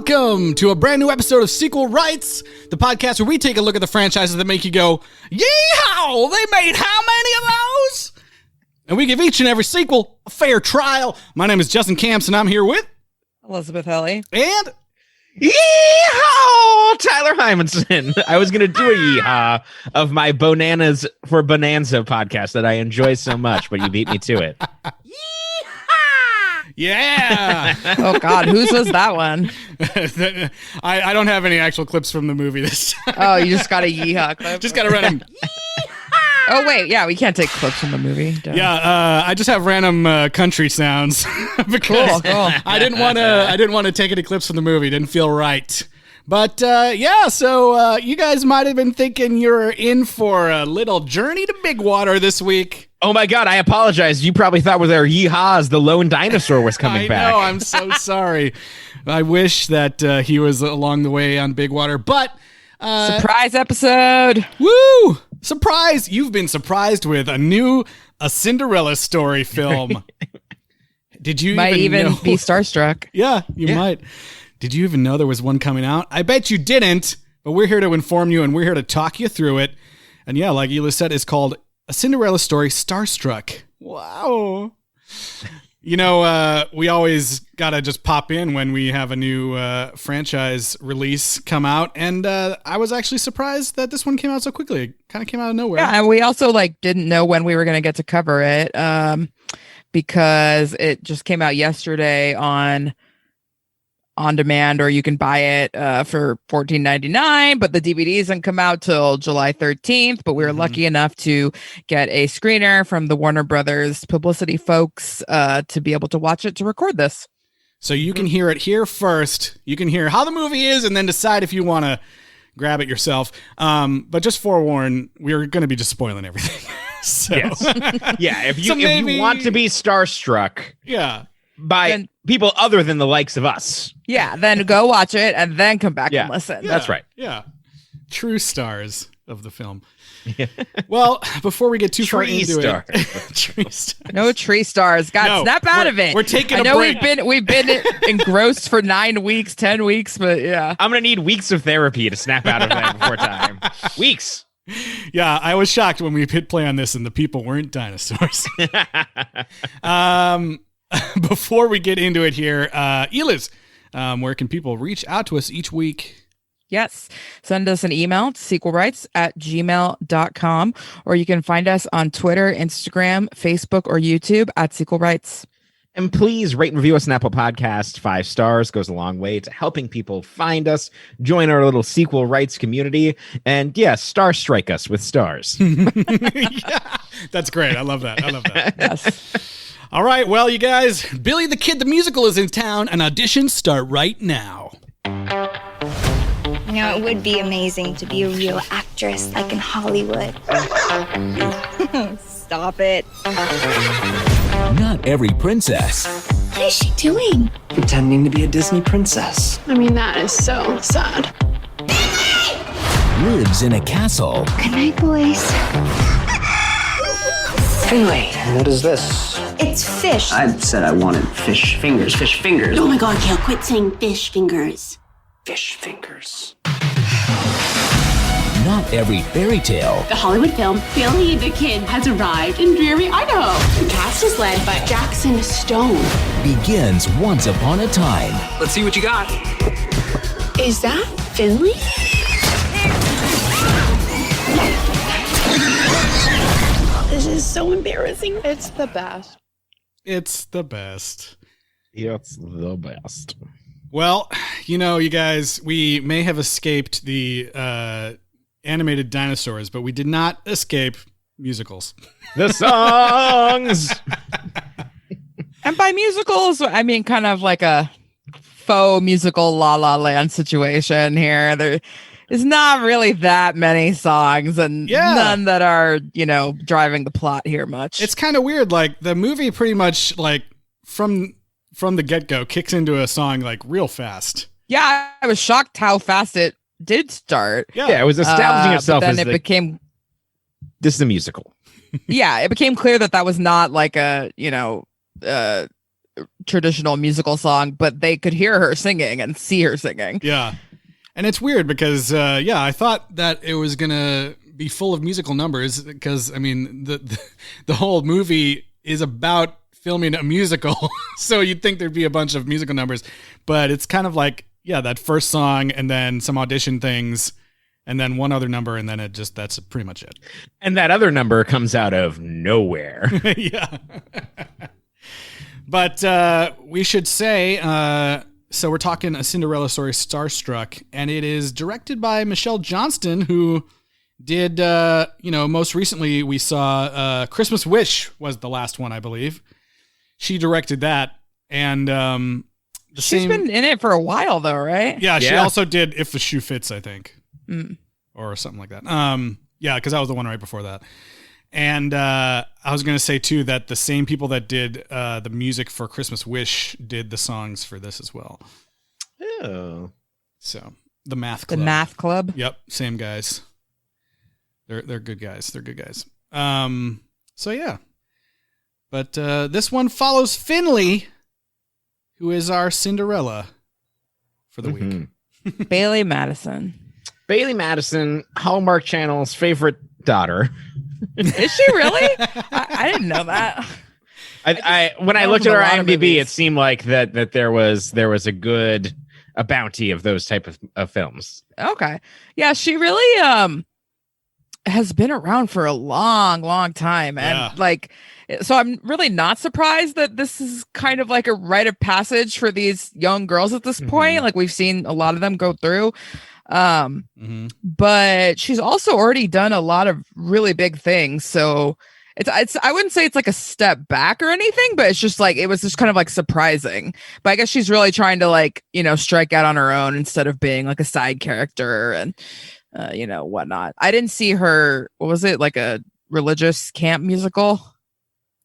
Welcome to a brand new episode of Sequel Rights, the podcast where we take a look at the franchises that make you go, Yee-Hawwww, they made how many of those? And we give each and every sequel a fair trial. My name is Justin Camps, and I'm here with Elizabeth Helly. And Yee-Haw! Tyler Hymanson. I was going to do a yee-haw of my Bonanas for Bonanza podcast that I enjoy so much, but you beat me to it. yeah. Oh, God. Whose was that one? I don't have any actual clips from the movie this time. Oh, you just got a yeehaw clip? Just got to random. Oh, wait. Yeah, we can't take clips from the movie. Duh. Yeah, I just have random country sounds because Cool. I didn't want to take any clips from the movie. Didn't feel right. But so you guys might have been thinking you're in for a little journey to Big Water this week. Oh my God, I apologize. You probably thought with our yee-haws, the lone dinosaur was coming back. I know, I'm so sorry. I wish that he was along the way on Big Water, but... surprise episode. Woo! Surprise! You've been surprised with A Cinderella Story film. Did you might even know? Be starstruck? Yeah, you might. Did you even know there was one coming out? I bet you didn't, but we're here to inform you, and we're here to talk you through it. And yeah, like Ela said, it's called A Cinderella Story Starstruck. Wow. You know, we always got to just pop in when we have a new franchise release come out. And I was actually surprised that this one came out so quickly. It kind of came out of nowhere. Yeah, and we also didn't know when we were going to get to cover it because it just came out yesterday on demand, or you can buy it for $14.99, but the DVD doesn't come out till July 13th. But we were lucky enough to get a screener from the Warner Brothers publicity folks to be able to watch it to record this. So you can hear it here first. You can hear how the movie is and then decide if you want to grab it yourself. But just forewarn, we're going to be just spoiling everything. So. Yes. Yeah, if you want to be starstruck. Yeah. By people other than the likes of us. Yeah, then go watch it and then come back and listen. Yeah, that's right. Yeah. True stars of the film. Well, before we get too far into it. Tree stars. No tree stars. God, snap out of it. We're taking a break. We've been engrossed for 9 weeks, 10 weeks, but yeah. I'm going to need weeks of therapy to snap out of that before time. Weeks. Yeah, I was shocked when we hit play on this and the people weren't dinosaurs. Before we get into it here, Eliz, where can people reach out to us each week? Yes. Send us an email to sequelrights@gmail.com, or you can find us on Twitter, Instagram, Facebook, or YouTube at Sequel Rights. And please rate and review us on Apple Podcasts. 5 stars goes a long way to helping people find us, join our little Sequel Rights community, and star strike us with stars. Yeah, that's great. I love that. Yes. All right, well, you guys, Billy the Kid the Musical is in town, and auditions start right now. You know, it would be amazing to be a real actress like in Hollywood. Stop it. Not every princess What is she doing? Pretending to be a Disney princess. I mean, that is so sad. lives in a castle. Good night, boys. Finley, what is this? It's fish. I said I wanted fish fingers. Fish fingers. Oh my God, Kale, quit saying fish fingers. Fish fingers. Not every fairy tale The Hollywood film Billy the Kid has arrived in dreary Idaho. The cast is led by Jackson Stone. begins once upon a time. Let's see what you got. Is that Finley? This is so embarrassing. It's the best. It's the best. It's the best. Well, you know, you guys, we may have escaped the animated dinosaurs, but we did not escape musicals. The songs. And by musicals, I mean kind of like a faux musical La La Land situation here. There is not really that many songs and none that are, you know, driving the plot here much. It's kind of weird. Like the movie pretty much like from the get-go kicks into a song like real fast. Yeah, I was shocked how fast it did start. Yeah, it was establishing itself but then as it became this is a musical. yeah, it became clear that was not like a, you know, traditional musical song, but they could hear her singing and see her singing. Yeah. And it's weird because, I thought that it was going to be full of musical numbers because, I mean, the whole movie is about filming a musical. So you'd think there'd be a bunch of musical numbers, but it's kind of like, that first song and then some audition things and then one other number. And then that's pretty much it. And that other number comes out of nowhere. Yeah. But we should say, so we're talking A Cinderella Story, Starstruck, and it is directed by Michelle Johnston, who did, most recently we saw Christmas Wish was the last one, I believe. She directed that, and she's been in it for a while, though, right? Yeah, she also did If the Shoe Fits, I think, or something like that. Because that was the one right before that. And I was going to say, too, that the same people that did the music for Christmas Wish did the songs for this as well. Oh. So, the Math Club. The Math Club? Yep, same guys. They're good guys. They're good guys. So, yeah. But this one follows Finley, who is our Cinderella for the week. Bailey Madison. Bailey Madison, Hallmark Channel's favorite daughter. Is she really? I didn't know that. When I looked at her IMDb, it seemed like that there was a bounty of those type of films. Okay. Yeah, she really has been around for a long time. And so I'm really not surprised that this is kind of like a rite of passage for these young girls at this point. Like we've seen a lot of them go through. But she's also already done a lot of really big things. So it's I wouldn't say it's like a step back or anything, but it's just like, it was just kind of like surprising. But I guess she's really trying to strike out on her own instead of being like a side character and, whatnot. I didn't see her, what was it? Like a religious camp musical?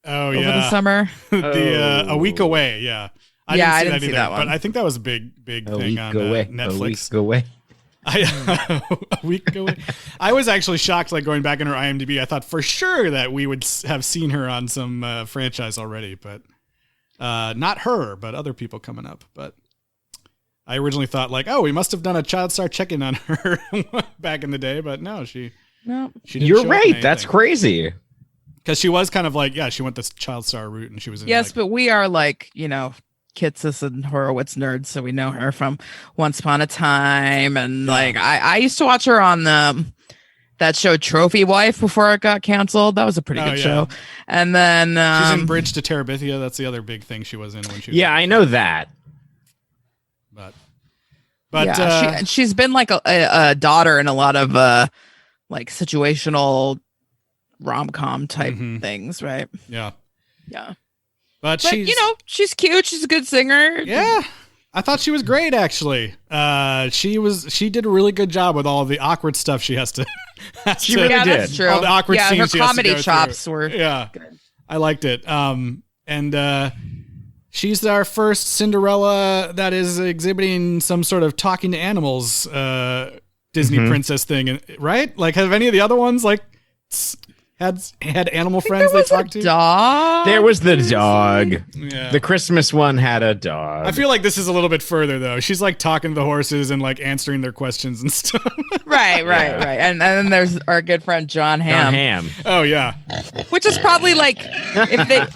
Oh, over the summer. A Week Away. Yeah. I didn't see that one. But I think that was a big thing on Netflix. A week away. A week away. I was actually shocked, going back in her IMDb. I thought for sure that we would have seen her on some franchise already, but not her, but other people coming up. But I originally thought we must have done a Child Star check-in on her back in the day, but no, she didn't. You're right. That's crazy. Because she was kind of she went this Child Star route, and she was in but we are Kitsis and Horowitz nerds, so we know her from Once Upon a Time, and I used to watch her on that show Trophy Wife before it got canceled. That was a pretty good show. And then she's in Bridge to Terabithia. That's the other big thing she was in when she was I know that. But she's been like a daughter in a lot of situational rom-com type things, right? Yeah. But she's cute. She's a good singer. Yeah. I thought she was great, actually. She did a really good job with all of the awkward stuff she has to. She really did. That's true. All the awkward scenes. Her comedy chops were good. I liked it. And she's our first Cinderella that is exhibiting some sort of talking to animals Disney princess thing, right? Have any of the other ones had animal friends they talked to? Dog. There was the dog. Yeah. The Christmas one had a dog. I feel like this is a little bit further though. She's talking to the horses and answering their questions and stuff. Right. And then there's our good friend John Hamm. Oh yeah. Which is probably if they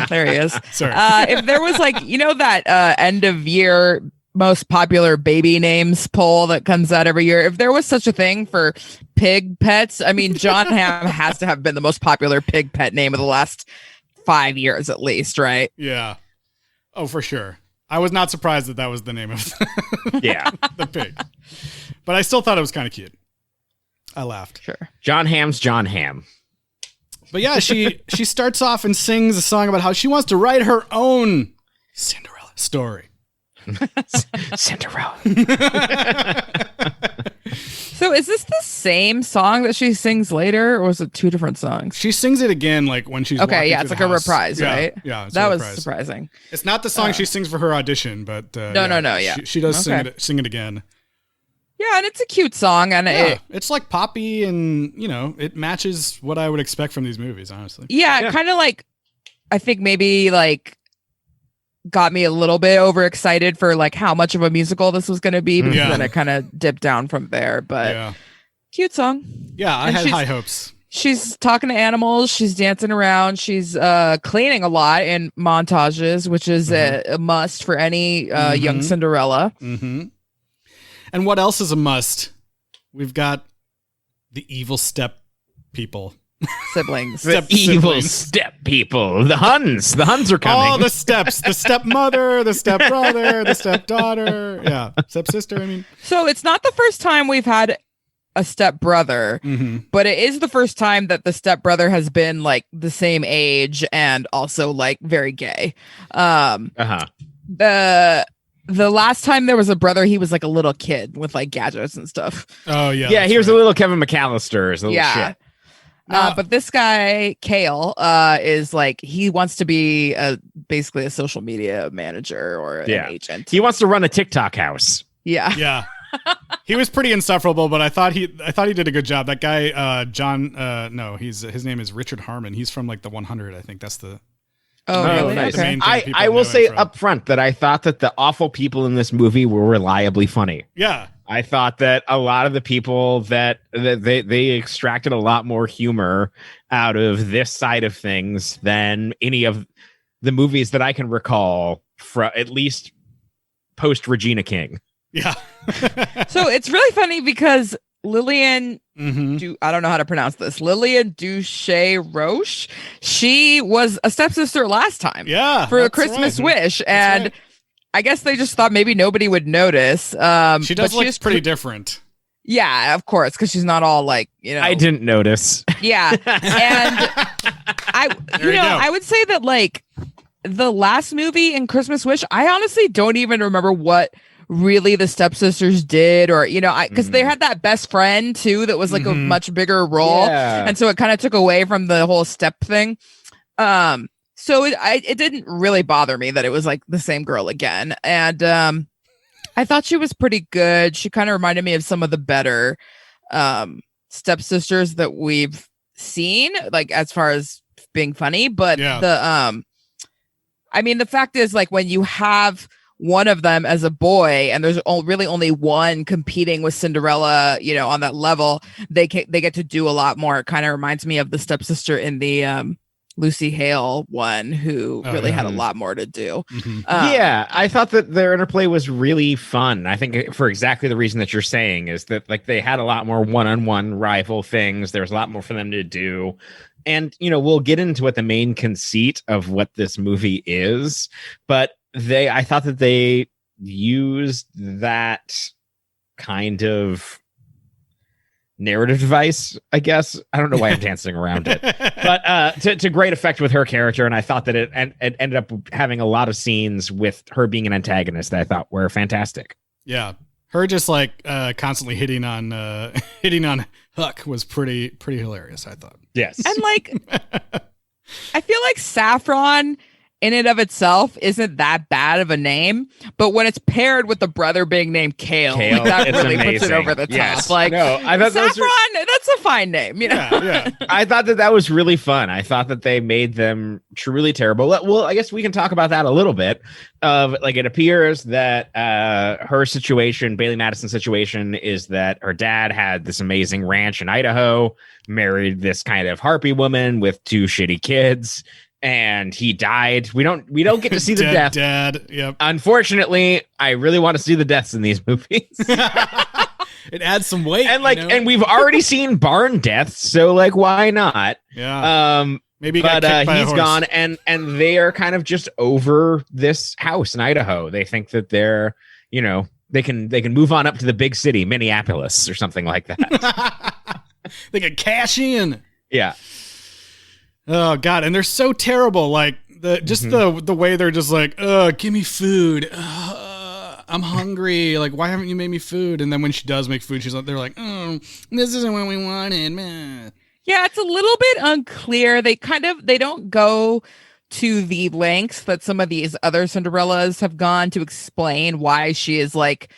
there he is. Sorry. If there was that end of year most popular baby names poll that comes out every year, if there was such a thing for pig pets, I mean, John Hamm has to have been the most popular pig pet name of the last 5 years at least, right? Yeah. Oh, for sure. I was not surprised that was the name of the pig. But I still thought it was kind of cute. I laughed. Sure. John Hamm's John Hamm. But yeah, she starts off and sings a song about how she wants to write her own Cinderella story. Cinderella. So is this the same song that she sings later, or was it two different songs? She sings it again when she's okay. Yeah, it's a reprise, right? Yeah, that was surprising. It's not the song she sings for her audition, but no. Yeah, she does sing it again. Yeah, and it's a cute song, and it's poppy, and it matches what I would expect from these movies, honestly. Yeah. Kind of I think maybe got me a little bit overexcited for like how much of a musical this was going to be, because then it kind of dipped down from there. But cute song. Yeah, I had high hopes. She's talking to animals. She's dancing around. She's cleaning a lot in montages, which is a must for any young Cinderella. Mm-hmm. And what else is a must? We've got the evil step people. Siblings. The evil step people. The Huns. The Huns are coming. All the steps. The stepmother, the stepbrother, the stepdaughter. Yeah. Stepsister, I mean. So it's not the first time we've had a stepbrother, but it is the first time that the stepbrother has been like the same age and also like very gay. The last time there was a brother, he was like a little kid with like gadgets and stuff. Oh yeah. Yeah, he was a little Kevin McAllister, a little shit. But this guy, Kale, is like, he wants to be basically a social media manager or an agent. He wants to run a TikTok house. Yeah. Yeah. He was pretty insufferable, but I thought he did a good job. That guy, John, his name is Richard Harmon. He's from like the 100. I think that's the. Oh, really? Nice. Okay. I will say up front that I thought that the awful people in this movie were reliably funny. Yeah. I thought that a lot of the people that they extracted a lot more humor out of this side of things than any of the movies that I can recall, from at least post Regina King. Yeah. So it's really funny because Lillian, I don't know how to pronounce this, Lillian Duché-Roche, she was a stepsister last time. Yeah. For A Christmas Wish. And I guess they just thought maybe nobody would notice. She does look pretty different. Yeah, of course, because she's not all like, I didn't notice. Yeah. And I would say that like the last movie in Christmas Wish, I honestly don't even remember what really the stepsisters did, or because they had that best friend too that was like a much bigger role, and so it kind of took away from the whole step thing. So it didn't really bother me that it was like the same girl again, and I thought she was pretty good. She kind of reminded me of some of the better stepsisters that we've seen, like as far as being funny. But the fact is, like, when you have one of them as a boy and there's really only one competing with Cinderella, on that level, they get to do a lot more. It kind of reminds me of the stepsister in the Lucy Hale one, who really had a lot more to do. I thought that their interplay was really fun. I think for exactly the reason that you're saying, is that like they had a lot more one-on-one rival things. There's a lot more for them to do. And, we'll get into what the main conceit of what this movie is, but I thought that they used that kind of narrative device, I guess. I don't know why I'm dancing around it, but to great effect with her character. And I thought that it ended up having a lot of scenes with her being an antagonist that I thought were fantastic. Yeah. Her just like constantly hitting on Huck was pretty hilarious, I thought. Yes. And like, I feel like Saffron in and of itself isn't that bad of a name, but when it's paired with the brother being named Kale, like, that really puts it over the top. Yes. Like, no, I thought Saffron, that's a fine name. Yeah. I thought that was really fun. I thought that they made them truly terrible. Well, I guess we can talk about that a little bit. Like, it appears that her situation, Bailey Madison's situation, is that her dad had this amazing ranch in Idaho, married this kind of harpy woman with 2 shitty kids, and he died. We don't get to see the death. Dad. Yep. Unfortunately, I really want to see the deaths in these movies. It adds some weight. And and we've already seen barn deaths, so like, why not? Yeah. Maybe but he's gone, and they are kind of just over this house in Idaho. They think that they're, they can move on up to the big city, Minneapolis or something like that. They can cash in. Yeah. Oh God, and they're so terrible. Like the way they're just like, give me food. I'm hungry. Like, why haven't you made me food? And then when she does make food, they're like, oh, this isn't what we wanted, man. Yeah, it's a little bit unclear. They don't go to the lengths that some of these other Cinderellas have gone to explain why she is like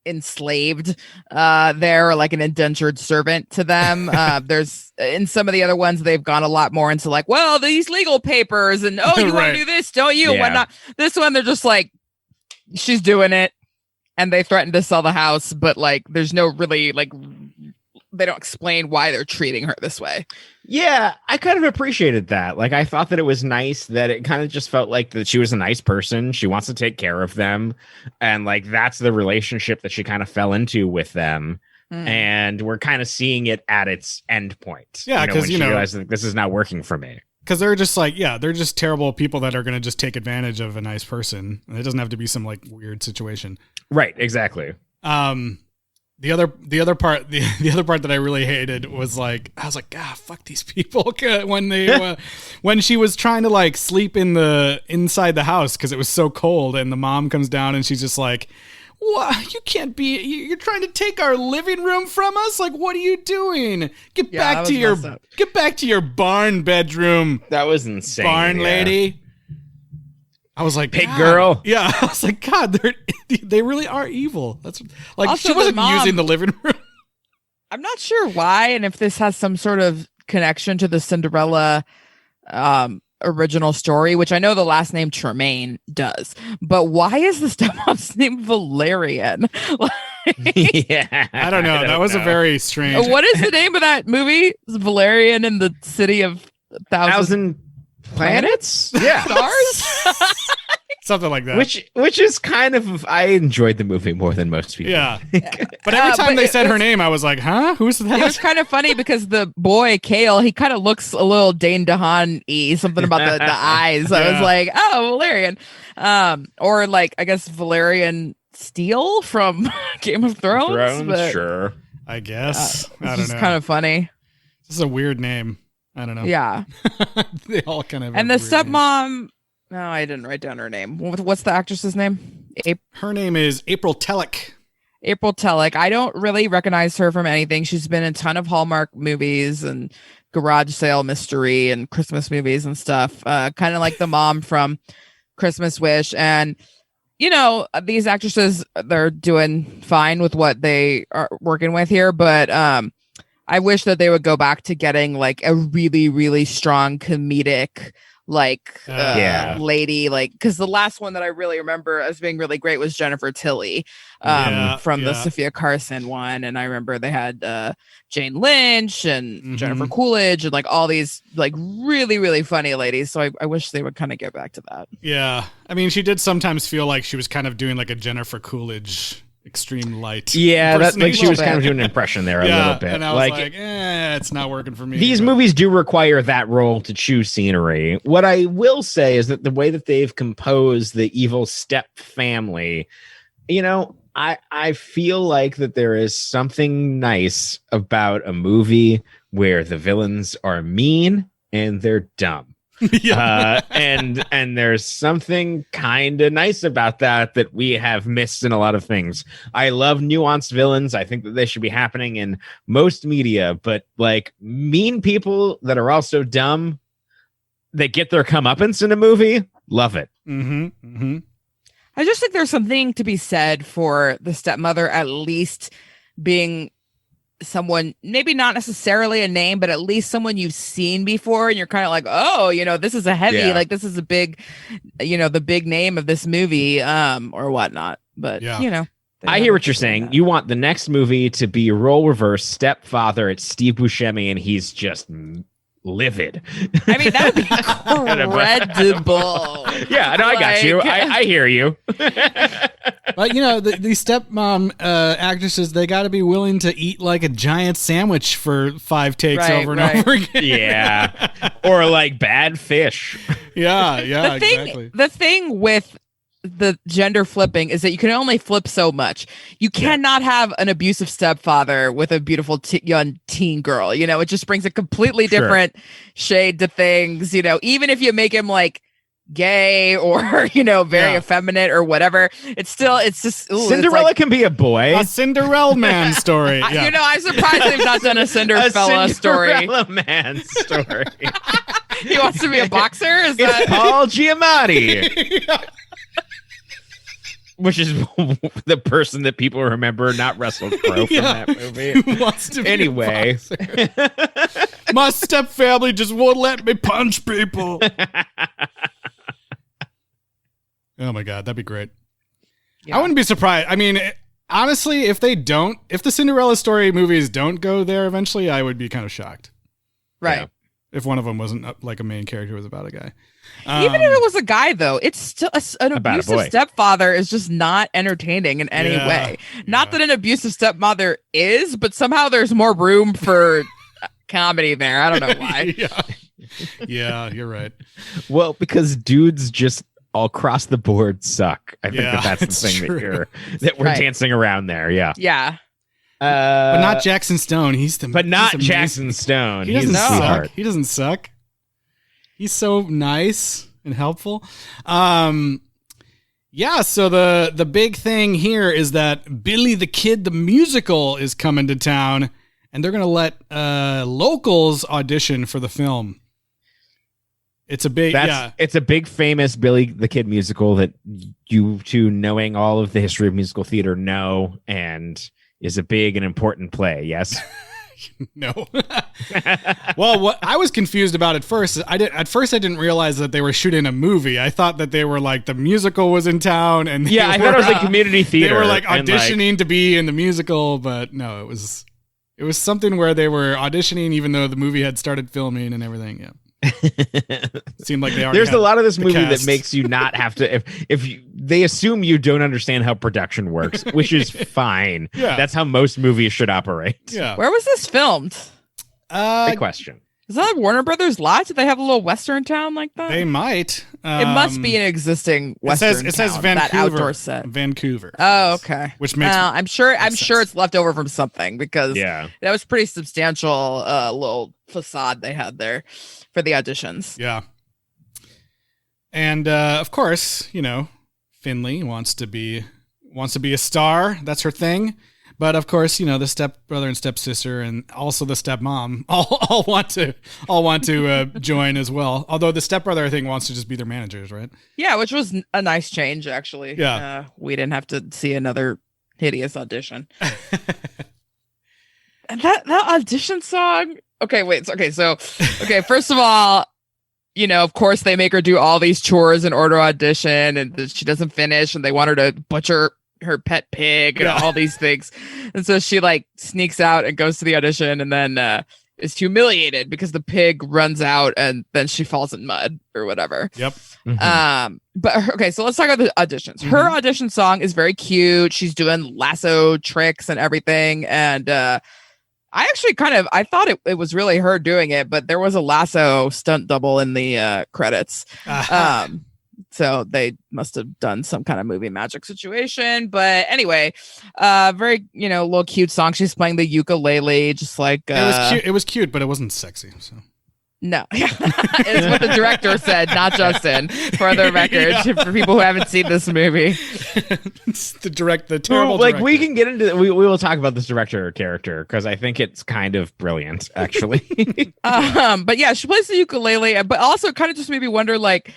enslaved there, like an indentured servant to them. There's in some of the other ones they've gone a lot more into like, well, these legal papers and you want Right. to do this, don't you? Yeah. Whatnot. This one they're just like, she's doing it, and they threaten to sell the house, but like there's no really like, they don't explain why they're treating her this way. Yeah, I kind of appreciated that. Like, I thought that it was nice that it kind of just felt like that she was a nice person. She wants to take care of them. And like, that's the relationship that she kind of fell into with them. And we're kind of seeing it at its end point. Yeah, when 'cause, she realized that this is not working for me. Because they're just like, they're just terrible people that are going to just take advantage of a nice person. And it doesn't have to be some like weird situation. Right, exactly. The other part that I really hated was like, I was like, God, fuck these people. When they when she was trying to like sleep inside the house because it was so cold, and the mom comes down and she's just like, what? You can't be, you're trying to take our living room from us? Like, what are you doing? Get back to your barn bedroom. That was insane. Barn lady. I was like, Pig God. girl. Yeah, I was like, God, they really are evil. That's like, Also, she wasn't the mom- using the living room. I'm not sure why, and if this has some sort of connection to the Cinderella original story, which I know the last name Tremaine does, but why is the stepmom's name Valerian? Yeah, I don't know. That was a very strange. What is the name of that movie? Is Valerian in the City of Thousand Planets? Yeah. Stars? Something like that. Which is kind of, I enjoyed the movie more than most people. Yeah. But every time they said her name, I was like, huh? Who's that? It was kind of funny because the boy, Kale, he kind of looks a little Dane DeHaan-y, something about the eyes. I was like, oh, Valerian. Or like, I guess Valerian Steele from Game of Thrones. But, sure. I guess. I it's don't just know. kind of funny. This is a weird name. I don't know. Yeah. They all kind of. And the have weird names. stepmom, no, I didn't write down her name. What's the actress's name? Her name is April Telek. April Telek. I don't really recognize her from anything. She's been in a ton of Hallmark movies and garage sale mystery and Christmas movies and stuff. Kind of like the mom from Christmas Wish. And, you know, these actresses, they're doing fine with what they are working with here. But I wish that they would go back to getting like a really, really strong comedic lady, like, because the last one that I really remember as being really great was Jennifer Tilly from the Sophia Carson one. And I remember they had Jane Lynch and Jennifer Coolidge and like all these like really, really funny ladies. So I wish they would kind of get back to that. Yeah. I mean, she did sometimes feel like she was kind of doing like a Jennifer Coolidge extreme light. Yeah, that's like she was bit. kind of doing an impression there a little bit. And I was like, it's not working for me. These movies do require that role to choose scenery. What I will say is that the way that they've composed the evil step family, you know, I feel like that there is something nice about a movie where the villains are mean and they're dumb. And there's something kind of nice about that we have missed in a lot of things. I love nuanced villains. I think that they should be happening in most media, but like mean people that are also dumb, they get their comeuppance in a movie. Love it. I just think there's something to be said for the stepmother at least being someone, maybe not necessarily a name, but at least someone you've seen before, and you're kind of like, oh, you know, this is a heavy, like this is a big, you know, the big name of this movie, or whatnot. But you know, I hear what you're saying. You want the next movie to be role reverse stepfather. It's Steve Buscemi, and he's just livid. I mean, that would be incredible. Yeah, no, I got you. I hear you. But you know, these stepmom actresses, they got to be willing to eat like a giant sandwich for 5 takes over and over again. Yeah, or like bad fish. Yeah, exactly. The thing with the gender flipping is that you can only flip so much. You cannot have an abusive stepfather with a beautiful young teen girl. You know, it just brings a completely different shade to things. You know, even if you make him like gay or, you know, very effeminate or whatever, it's just Cinderella can be a boy. A Cinderella man story. You know, I'm surprised they've not done a Cinderella story. Cinderella man story. He wants to be a boxer? It's Paul Giamatti. Which is the person that people remember, not Russell Crowe from that movie. Who wants to be Anyway. a boxer? My step family just won't let me punch people. Oh my God, that'd be great. Yeah. I wouldn't be surprised. I mean, honestly, if the Cinderella Story movies don't go there eventually, I would be kind of shocked. Right. Yeah. If one of them wasn't like a main character, was about a guy. Even if it was a guy, though, it's still an About a abusive boy. stepfather is just not entertaining in any Yeah. way. Not that an abusive stepmother is, but somehow there's more room for comedy there. I don't know why. Yeah, you're right. Well, because dudes just all across the board suck. I think Yeah, that's the it's thing true. that we're Right. dancing around there. Yeah. Yeah. But not Jackson Stone. He's But not he's amazing. Jackson Stone. He He's doesn't a suck. sweetheart. He doesn't suck. He's so nice and helpful. Yeah, so the big thing here is that Billy the Kid the musical is coming to town, and they're going to let locals audition for the film. It's a big It's a big famous Billy the Kid musical that you two, knowing all of the history of musical theater, know, and is a big and important play. Yes. No. Well, what I was confused about at first, I didn't realize that they were shooting a movie. I thought that they were like the musical was in town, and Yeah, I thought it was like community theater. They were like and, auditioning to be in the musical, but no, it was something where they were auditioning even though the movie had started filming and everything. Yeah. Seemed like they already There's had a lot of this the movie cast. that makes you not have to they assume you don't understand how production works, which is fine. Yeah. That's how most movies should operate. Yeah. Where was this filmed? Big question. Is that like Warner Brothers lot? Did they have a little Western town like that? They might. It must be an existing Western It says town, Vancouver. that outdoor set. Vancouver. Oh, okay. Which makes I'm sure sense. it's left over from something because Yeah. that was pretty substantial little facade they had there for the auditions. Yeah. And of course, Finley wants to be a star. That's her thing. But of course, the stepbrother and stepsister and also the stepmom all want to join as well. Although the stepbrother, I think, wants to just be their managers, right? Yeah, which was a nice change actually. Yeah. We didn't have to see another hideous audition. And that audition song. Okay, wait. So first of all, of course they make her do all these chores in order to audition, and she doesn't finish, and they want her to butcher her pet pig and all these things. And so she like sneaks out and goes to the audition, and then is humiliated because the pig runs out, and then she falls in mud or whatever. Yep. But so let's talk about the auditions. Her audition song is very cute. She's doing lasso tricks and everything, and I actually I thought it was really her doing it, but there was a lasso stunt double in the credits. So they must have done some kind of movie magic situation. But anyway, very, little cute song. She's playing the ukulele, just like It was cute. It was cute, but it wasn't sexy. So no, it's what the director said, not Justin, for the record, for people who haven't seen this movie. It's the terrible Like we director. can get into we will talk about this director character because I think it's kind of brilliant, actually. But yeah, she plays the ukulele, but also kind of just made me wonder, like,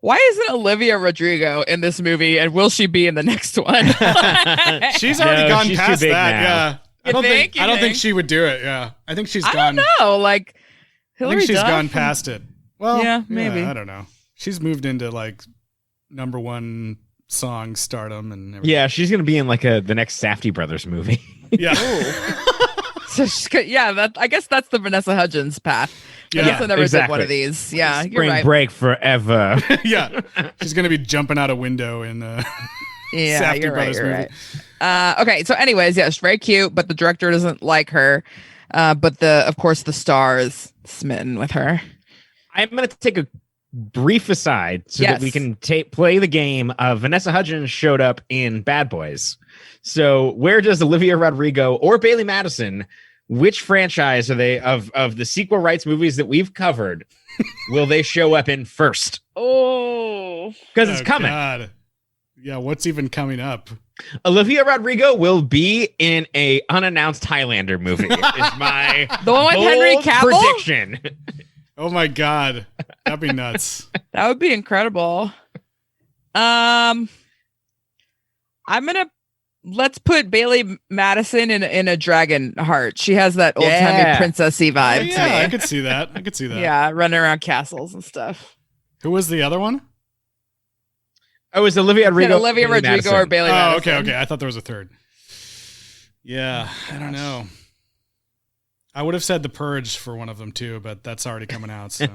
why isn't Olivia Rodrigo in this movie, and will she be in the next one? She's already gone she's too past big that. now. Yeah. You think? I don't think she would do it. Yeah. I think she's I gone. don't know, like I Hillary think she's Duff gone and- past it. Well, Yeah, maybe. I don't know. She's moved into like #1 song stardom and everything. Yeah, she's gonna be in like the next Safdie Brothers movie. Yeah. So I guess that's the Vanessa Hudgens path. Yeah, Vanessa never did exactly. one of these. Yeah, you're Spring right. break forever. Yeah. She's going to be jumping out a window in Yeah, Safdie you're right. Brothers You're movie. right. Okay, so anyways, yeah, she's very cute, but the director doesn't like her. But of course the star is smitten with her. I'm gonna take a brief aside so Yes. that we can play the game of Vanessa Hudgens showed up in Bad Boys. So where does Olivia Rodrigo or Bailey Madison, which franchise are they of the sequel rights movies that we've covered, will they show up in first? Oh, Because it's coming. God. Yeah, what's even coming up? Olivia Rodrigo will be in a unannounced Highlander movie. Is my the one with Henry bold Cavill. prediction. Oh my God. That'd be nuts. That would be incredible. let's put Bailey Madison in a dragon heart. She has that old timey princessy vibe to me. I could see that. Yeah, running around castles and stuff. Who was the other one? Oh, it was Olivia Rodrigo. Olivia Rodrigo Madison. or Bailey Madison. Okay. I thought there was a third. Yeah, I don't know. I would have said The Purge for one of them too, but that's already coming out. So.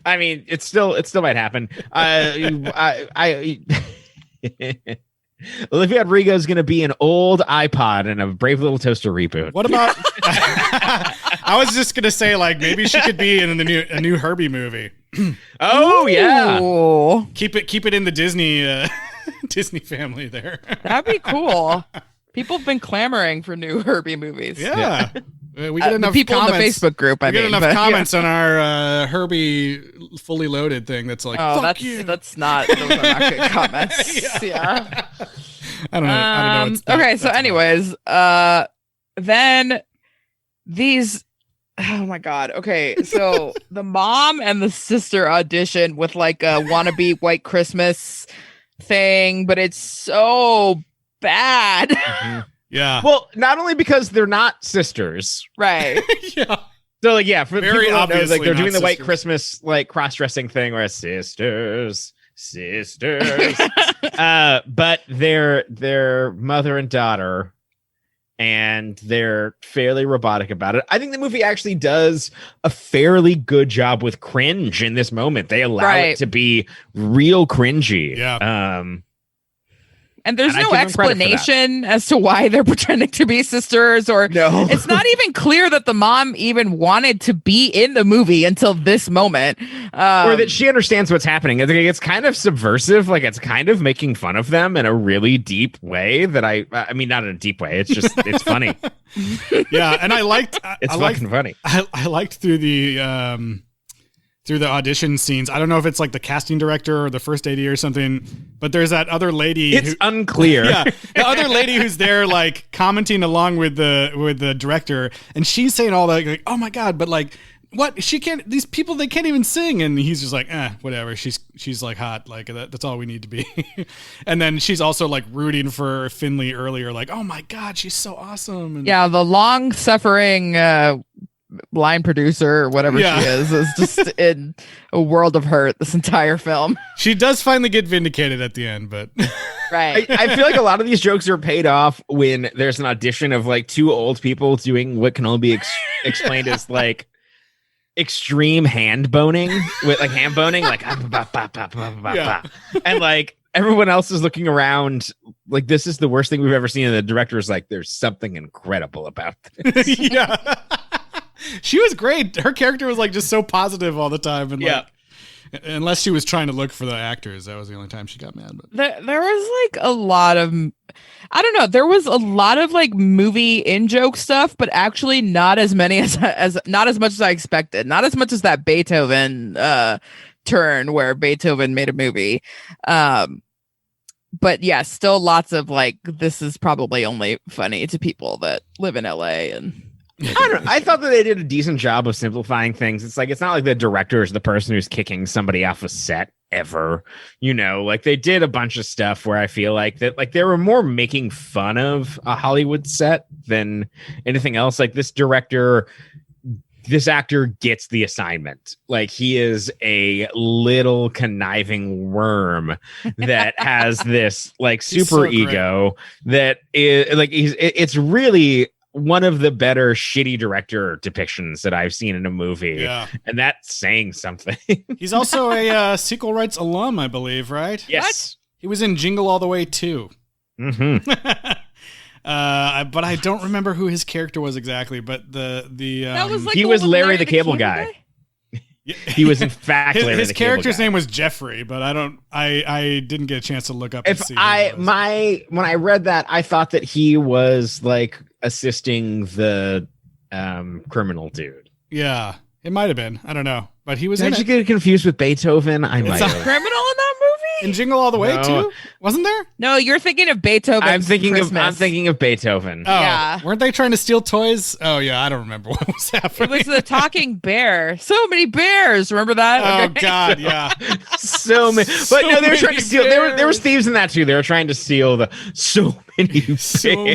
I mean, it still might happen. Olivia Rodrigo is going to be an old iPod in a Brave Little Toaster reboot. What about? I was just going to say, like, maybe she could be in a new Herbie movie. Oh yeah, keep it in the Disney Disney family there. That'd be cool. People have been clamoring for new Herbie movies. Yeah. We get enough people comments, in the Facebook group. We get enough comments on our Herbie fully loaded thing. That's like, fuck you. Those are not good comments. Yeah. I don't know. Okay, so anyways, then these. Oh my god. Okay, so the mom and the sister audition with like a wannabe White Christmas thing, but it's so bad. Mm-hmm. Yeah. Well, not only because they're not sisters, right? Yeah. So like, yeah, for very people obviously, like they're doing the sisters. White Christmas like cross-dressing thing where it's sisters. But they're mother and daughter, and they're fairly robotic about it. I think the movie actually does a fairly good job with cringe in this moment. They allow it to be real cringy. Yeah. And there's no explanation as to why they're pretending to be sisters, or it's not even clear that the mom even wanted to be in the movie until this moment. Or that she understands what's happening. It's kind of subversive. Like, it's kind of making fun of them in a really deep way that I mean, not in a deep way. It's just, it's funny. Yeah. And I liked, it's fucking funny. I liked through the audition scenes. I don't know if it's like the casting director or the first AD or something, but there's that other lady. It's unclear. Yeah, the other lady who's there, like commenting along with the director, and she's saying all that, like, "Oh my god!" But like, what? She can't. These people, they can't even sing, and he's just like, whatever. She's like hot. Like that's all we need to be. And then she's also like rooting for Finley earlier, like, "Oh my god, she's so awesome." And yeah, the long suffering. Line producer or whatever she is just in a world of hurt this entire film. She does finally get vindicated at the end, but right. I feel like a lot of these jokes are paid off when there's an audition of like two old people doing what can only be explained as like extreme hand boning with like hand boning, like and like everyone else is looking around like this is the worst thing we've ever seen, and the director is like, there's something incredible about this. Yeah. She was great. Her character was like just so positive all the time, and like, unless she was trying to look for the actors, that was the only time she got mad. But there was like a lot of, I don't know, there was a lot of like movie in joke stuff, but actually not as many as not as much as I expected. Not as much as that Beethoven turn where Beethoven made a movie. But yeah, still lots of like, this is probably only funny to people that live in LA and. I don't know. I thought that they did a decent job of simplifying things. It's like, it's not like the director is the person who's kicking somebody off a set ever, you know, like they did a bunch of stuff where I feel like that, like they were more making fun of a Hollywood set than anything else. Like this actor gets the assignment. Like he is a little conniving worm that has this like super ego that is like, it's really one of the better shitty director depictions that I've seen in a movie. Yeah. And that's saying something. He's also a sequel rights alum, I believe, right? Yes. What? He was in Jingle All the Way 2. Mm-hmm. But I don't remember who his character was exactly, but That was like he the was one with Larry the Cable Guy. He was in fact Larry his the Cable character's Guy. name was Jeffrey, but I didn't get a chance to look up and see. When I read that, I thought that he was like assisting the criminal dude. Yeah, it might have been. I don't know, but he was Did in you it. get confused with Beethoven? I might a- have. Criminal in that movie? in Jingle All the Way No. too? Wasn't there? No, you're thinking of Beethoven. I'm thinking of Beethoven. Oh, Yeah. weren't they trying to steal toys? Oh yeah, I don't remember what was It happening. was the talking bear. So many bears. Remember that? Oh Okay. God, yeah. So many, but no, they were trying to steal. There was thieves in that too. They were trying to steal the so many bears. So many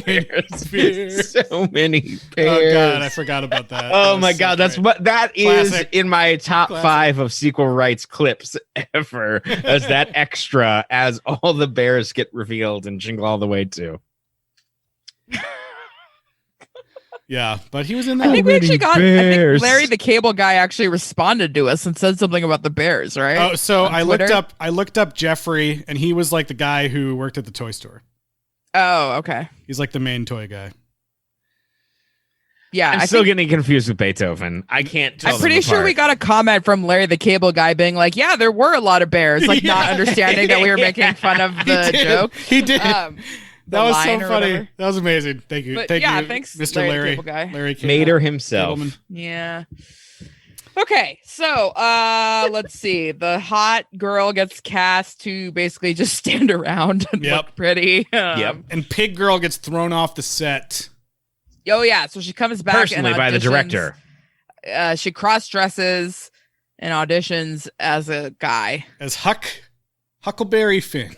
bears. So many Oh bears. God, I forgot about that. Oh That my was so God, that's great. what that is Classic. in my top Classic. 5 of sequel rights clips ever. As that extra, as all the bears get revealed in Jingle All the Way too. Yeah, but he was in that. I think we actually got. I bears. think Larry the Cable Guy actually responded to us and said something about the bears, right? Oh, so On I Twitter? looked up Jeffrey, and he was like the guy who worked at the toy store. Oh, okay. He's like the main toy guy. Yeah, I'm I still think, getting confused with Beethoven. I can't tell I'm pretty them sure apart. we got a comment from Larry the Cable Guy being like, "Yeah, there were a lot of bears," like not Yeah. understanding that we were making fun of the joke. He did. The that was so line or funny. whatever. That was amazing. Thank you. But Thank yeah, you, thanks, Mr. Larry the Larry. Cable Guy. Larry Cable- Mater himself. Cableman. Yeah. Okay, so let's see. The hot girl gets cast to basically just stand around and Yep. look pretty. Yep. And Pig Girl gets thrown off the set. Oh yeah, so she comes back Personally and by the auditions. director. She cross dresses and auditions as a guy. As Huckleberry Finn.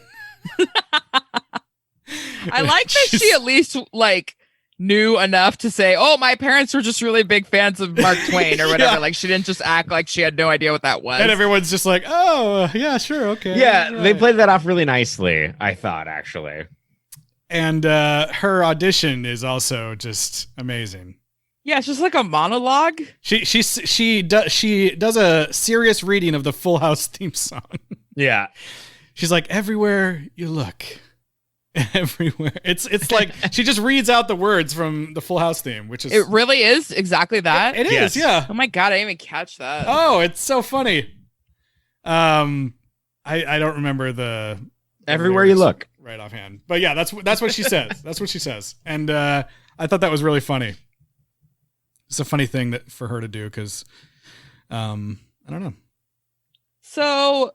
I like that she at least like knew enough to say, "Oh, my parents were just really big fans of Mark Twain" or whatever. Yeah. Like she didn't just act like she had no idea what that was. And everyone's just like, oh, yeah, sure, okay. Yeah, right. they played that off really nicely, I thought, actually. And her audition is also just amazing. Yeah, it's just like a monologue. She does a serious reading of the Full House theme song. Yeah. She's like, everywhere you look, everywhere. It's like she just reads out the words from the Full House theme, which is It really is exactly that. It is, Yes. yeah. Oh my God, I didn't even catch that. Oh, it's so funny. I don't remember the Everywhere you lyrics look. right offhand, but yeah, that's what she says. That's what she says, and I thought that was really funny. It's a funny thing that for her to do because, I don't know. So,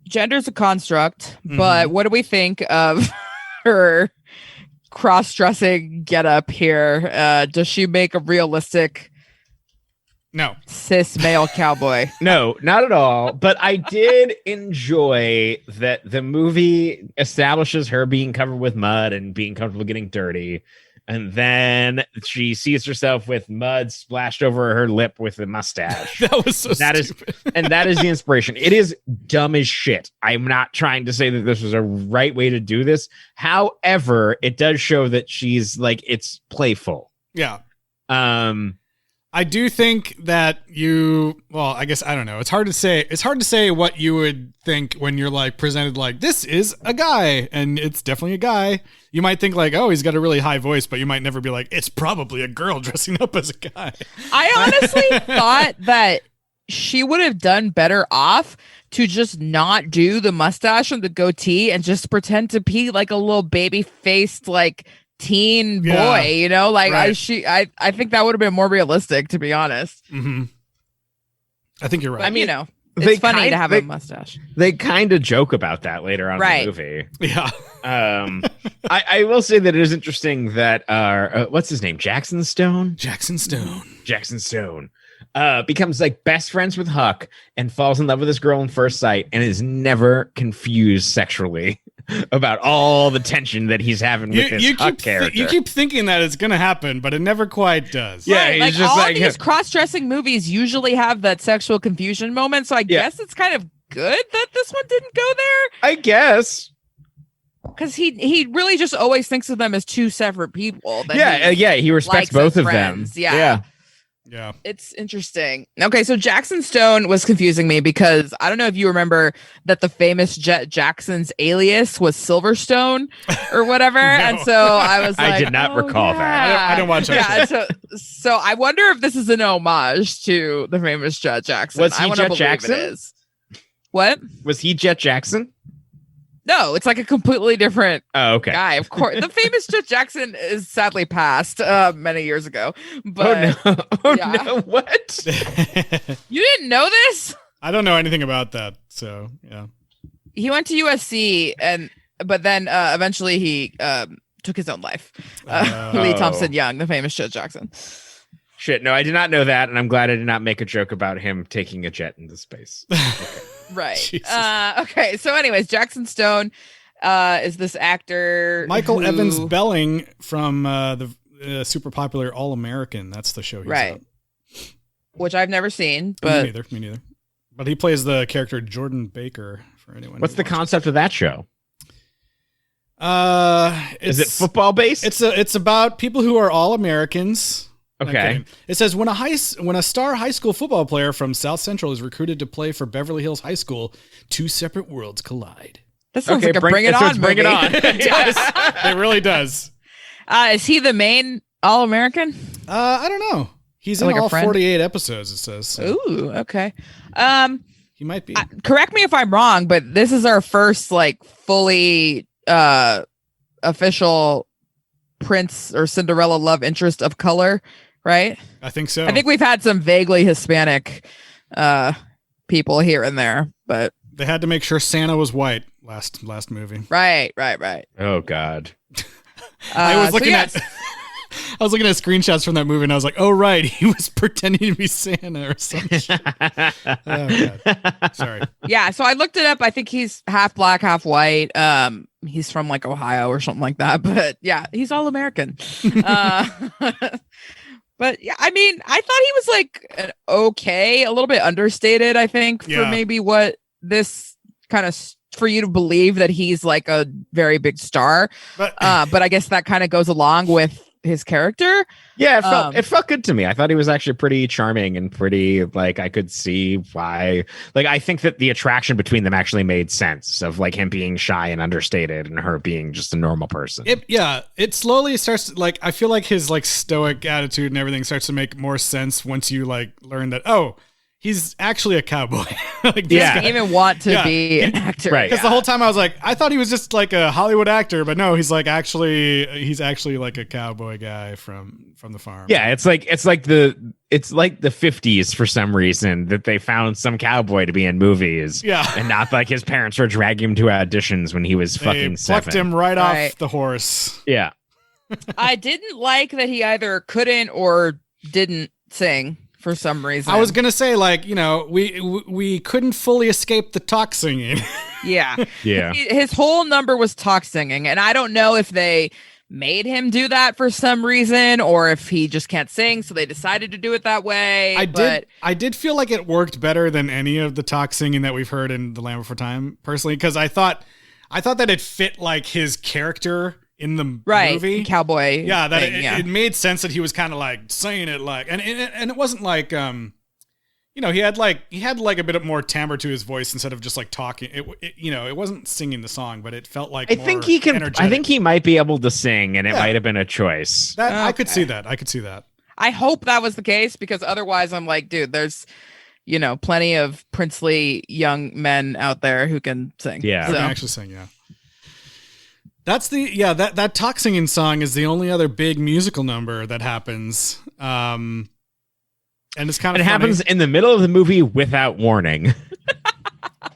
gender's a construct, Mm-hmm. but what do we think of her cross-dressing getup here? Does she make a realistic No, cis male cowboy? No, not at all. But I did enjoy that the movie establishes her being covered with mud and being comfortable getting dirty. And then she sees herself with mud splashed over her lip with a mustache. that was so That is, stupid. and that is the inspiration. It is dumb as shit. I'm not trying to say that this was a right way to do this. However, it does show that she's like, it's playful. Yeah. I do think that I guess I don't know. It's hard to say. It's hard to say what you would think when you're like presented like this is a guy and it's definitely a guy. You might think like, oh, he's got a really high voice, but you might never be like, it's probably a girl dressing up as a guy. I honestly thought that she would have done better off to just not do the mustache and the goatee and just pretend to be like a little baby faced like teen boy, Yeah. you know, like Right. I think that would have been more realistic, to be honest. Mm-hmm. I think you're right. But, you know, they it's funny kind- to have they- a mustache. They kind of joke about that later on Right. in the movie. Yeah. I will say that it is interesting that what's his name? Jackson Stone? Jackson Stone. Jackson Stone becomes like best friends with Huck and falls in love with this girl in first sight and is never confused sexually about all the tension that he's having with this Huck character. You keep thinking that it's gonna happen, but it never quite does. Yeah, Right, he's like just all like- these cross-dressing movies usually have that sexual confusion moment, so I guess it's kind of good that this one didn't go there. I guess. Because he really just always thinks of them as two separate people. that He respects likes both as of friends. them. Yeah. Yeah. It's interesting. Okay, so Jackson Stone was confusing me because I don't know if you remember that the famous Jet Jackson's alias was Silverstone or whatever. And so I was like, I did not recall that. I didn't watch that. Yeah, so I wonder if this is an homage to the famous Jet Jackson. Was he I wanna Jet believe Jackson? It is. What? Was he Jet Jackson? No, it's like a completely different Oh, okay. guy. Of course, the famous Jet Jackson is sadly passed many years ago. But oh no! Oh yeah. no! What? You didn't know this? I don't know anything about that, so yeah. he went to USC but then eventually he took his own life. Lee Thompson Young, the famous Joe Jackson. Shit, no, I did not know that, and I'm glad I did not make a joke about him taking a jet into space. Okay. Right. Okay. So, anyways, Jackson Stone is this actor. Michael Evans Belling from the super popular All American. That's the show he's on. Which I've never seen, but Me neither. But he plays the character Jordan Baker for anyone. What's the concept of that show? Is it football based? It's about people who are all Americans. Okay. It says when a star high school football player from South Central is recruited to play for Beverly Hills High School, two separate worlds collide. That sounds like a Bring It On movie. Bring It On. It does. It really does. Is he the main All American? I don't know. He's in all 48 episodes. It says. So. Ooh. Okay. He might be. Correct me if I'm wrong, but this is our first like fully official Prince or Cinderella love interest of color, right? I think so. I think we've had some vaguely Hispanic people here and there, but they had to make sure Santa was white last movie. Right. Oh God. I was looking at screenshots from that movie, and I was like, "Oh right, he was pretending to be Santa or something." Oh God. Sorry. Yeah, so I looked it up. I think he's half black, half white. He's from like Ohio or something like that. But yeah, he's all American. But yeah, I mean, I thought he was like a little bit understated. I think for maybe what this kind of for you to believe that he's like a very big star. But I guess that kind of goes along with his character. Yeah, it felt good to me. I thought he was actually pretty charming and pretty like I could see why. Like I think that the attraction between them actually made sense of like him being shy and understated and her being just a normal person. It slowly starts like I feel like his like stoic attitude and everything starts to make more sense once you like learn that he's actually a cowboy. Like, doesn't even want to be an actor, right? Because the whole time I was like, I thought he was just like a Hollywood actor, but no, he's actually like a cowboy guy from the farm. Yeah, it's like the 50s for some reason that they found some cowboy to be in movies. Yeah, and not like his parents were dragging him to auditions when he was fucking 7. Plucked him right off the horse. Yeah, I didn't like that he either couldn't or didn't sing. For some reason, I was gonna say, like, we couldn't fully escape the talk singing. Yeah. His whole number was talk singing, and I don't know if they made him do that for some reason or if he just can't sing, so they decided to do it that way. I did feel like it worked better than any of the talk singing that we've heard in The Land Before Time, personally, because I thought that it fit like his character in the movie, cowboy. Yeah, that it made sense that he was kind of like saying it like, and it wasn't like he had like a bit more timbre to his voice instead of just like talking. It wasn't singing the song, but it felt like I think he can. Energetic. I think he might be able to sing, and it might have been a choice. I could see that. I hope that was the case because otherwise, I'm like, dude, there's plenty of princely young men out there who can sing. Yeah, who can actually sing. Yeah. That's that talk singing song is the only other big musical number that happens. And it's kind of it happens in the middle of the movie without warning.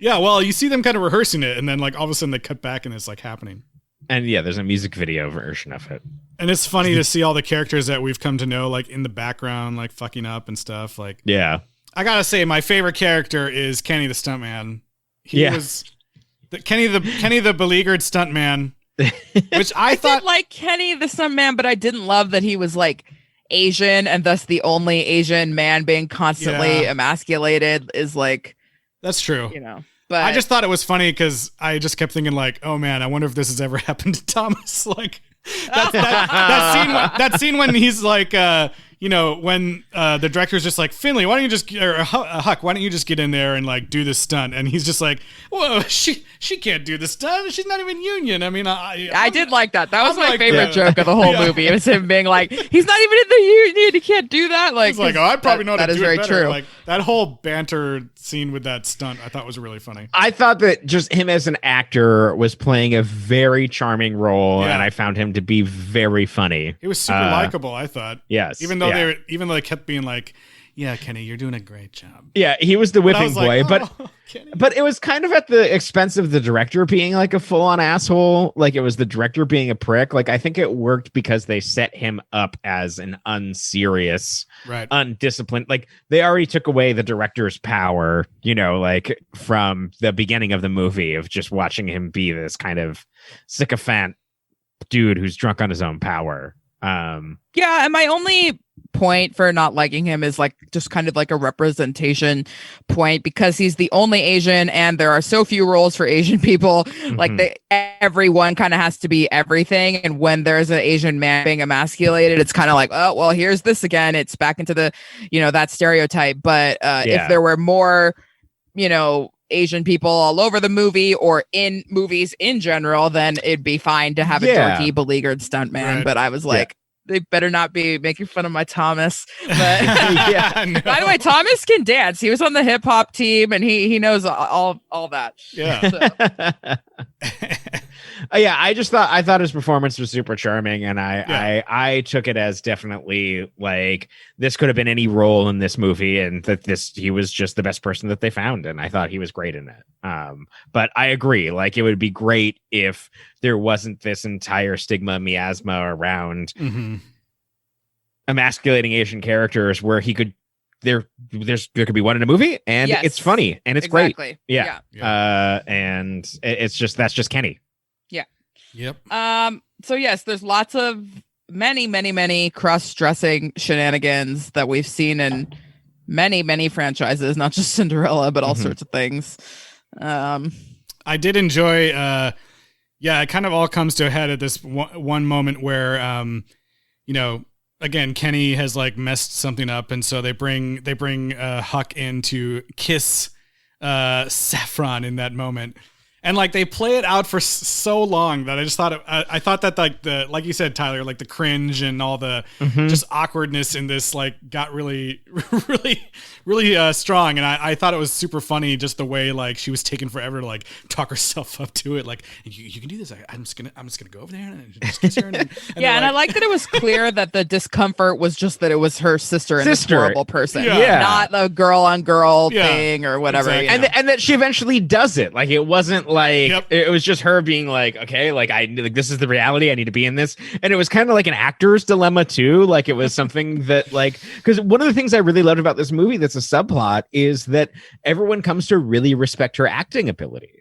Yeah, well, you see them kind of rehearsing it, and then like all of a sudden they cut back and it's like happening. And yeah, there's a music video version of it. And it's funny to see all the characters that we've come to know like in the background, like fucking up and stuff. Like, yeah, I gotta say my favorite character is Kenny the Stuntman. He was Kenny the beleaguered stuntman. Which I thought did like Kenny the Stuntman, but I didn't love that he was like Asian and thus the only Asian man being constantly emasculated is like that's true. But I just thought it was funny because I just kept thinking like, oh man, I wonder if this has ever happened to Thomas. Like that scene when he's like when the director's just like, Finley, why don't you just Huck, why don't you just get in there and like do this stunt? And he's just like, whoa, she can't do the stunt. She's not even union. I mean, I did like that. That was my favorite joke of the whole movie. It was him being like, he's not even in the union. He can't do that. Like, he's like, oh, I probably know how to do it better. That is very true. Like that whole banter scene with that stunt, I thought was really funny. I thought that just him as an actor was playing a very charming role, and I found him to be very funny. He was super likable, I thought. Yes, even though they kept being like, yeah, Kenny, you're doing a great job. Yeah, he was the And I whipping was boy, like, oh, Kenny. but it was kind of at the expense of the director being like a full-on asshole. Like it was the director being a prick. Like I think it worked because they set him up as an unserious, Right. undisciplined. Like they already took away the director's power, you know, like from the beginning of the movie of just watching him be this kind of sycophant dude who's drunk on his own power. Yeah, and my only point for not liking him is like just kind of like a representation point, because he's the only Asian and there are so few roles for Asian people. Like everyone kind of has to be everything, and when there's an Asian man being emasculated, it's kind of like, oh well, here's this again. It's back into the, you know, that stereotype. But if there were more, you know, Asian people all over the movie or in movies in general, then it'd be fine to have a dorky, beleaguered stuntman. Right. But I was like, they better not be making fun of my Thomas. But No. by the way, Thomas can dance. He was on the hip hop team, and he knows all that. Yeah. So. Yeah, I thought his performance was super charming, and I took it as definitely like this could have been any role in this movie, and that he was just the best person that they found, and I thought he was great in it. But I agree, like it would be great if there wasn't this entire stigma miasma around emasculating Asian characters, where he could there could be one in a movie, and it's funny and it's great. Yeah. And it's just that's just Kenny. Yep. So yes, there's lots of many cross-dressing shenanigans that we've seen in many franchises, not just Cinderella, but all sorts of things. I did enjoy it kind of all comes to a head at this one moment where you know, again, Kenny has like messed something up, and so they bring Huck in to kiss Saffron in that moment. And like they play it out for so long that I just thought I thought that like you said, Tyler, like the cringe and all the just awkwardness in this like got really strong, and I thought it was super funny just the way like she was taking forever to like talk herself up to it. Like you can do this. I'm just gonna go over there and just kiss her. And I like that it was clear that the discomfort was just that it was her sister and this horrible person, not the girl on girl thing or whatever. Exactly. And that she eventually does it. Like it wasn't like it was just her being like, okay, like this is the reality, I need to be in this. And it was kind of like an actor's dilemma too. Like it was something that like, because one of the things I really loved about this movie that's a subplot is that everyone comes to really respect her acting ability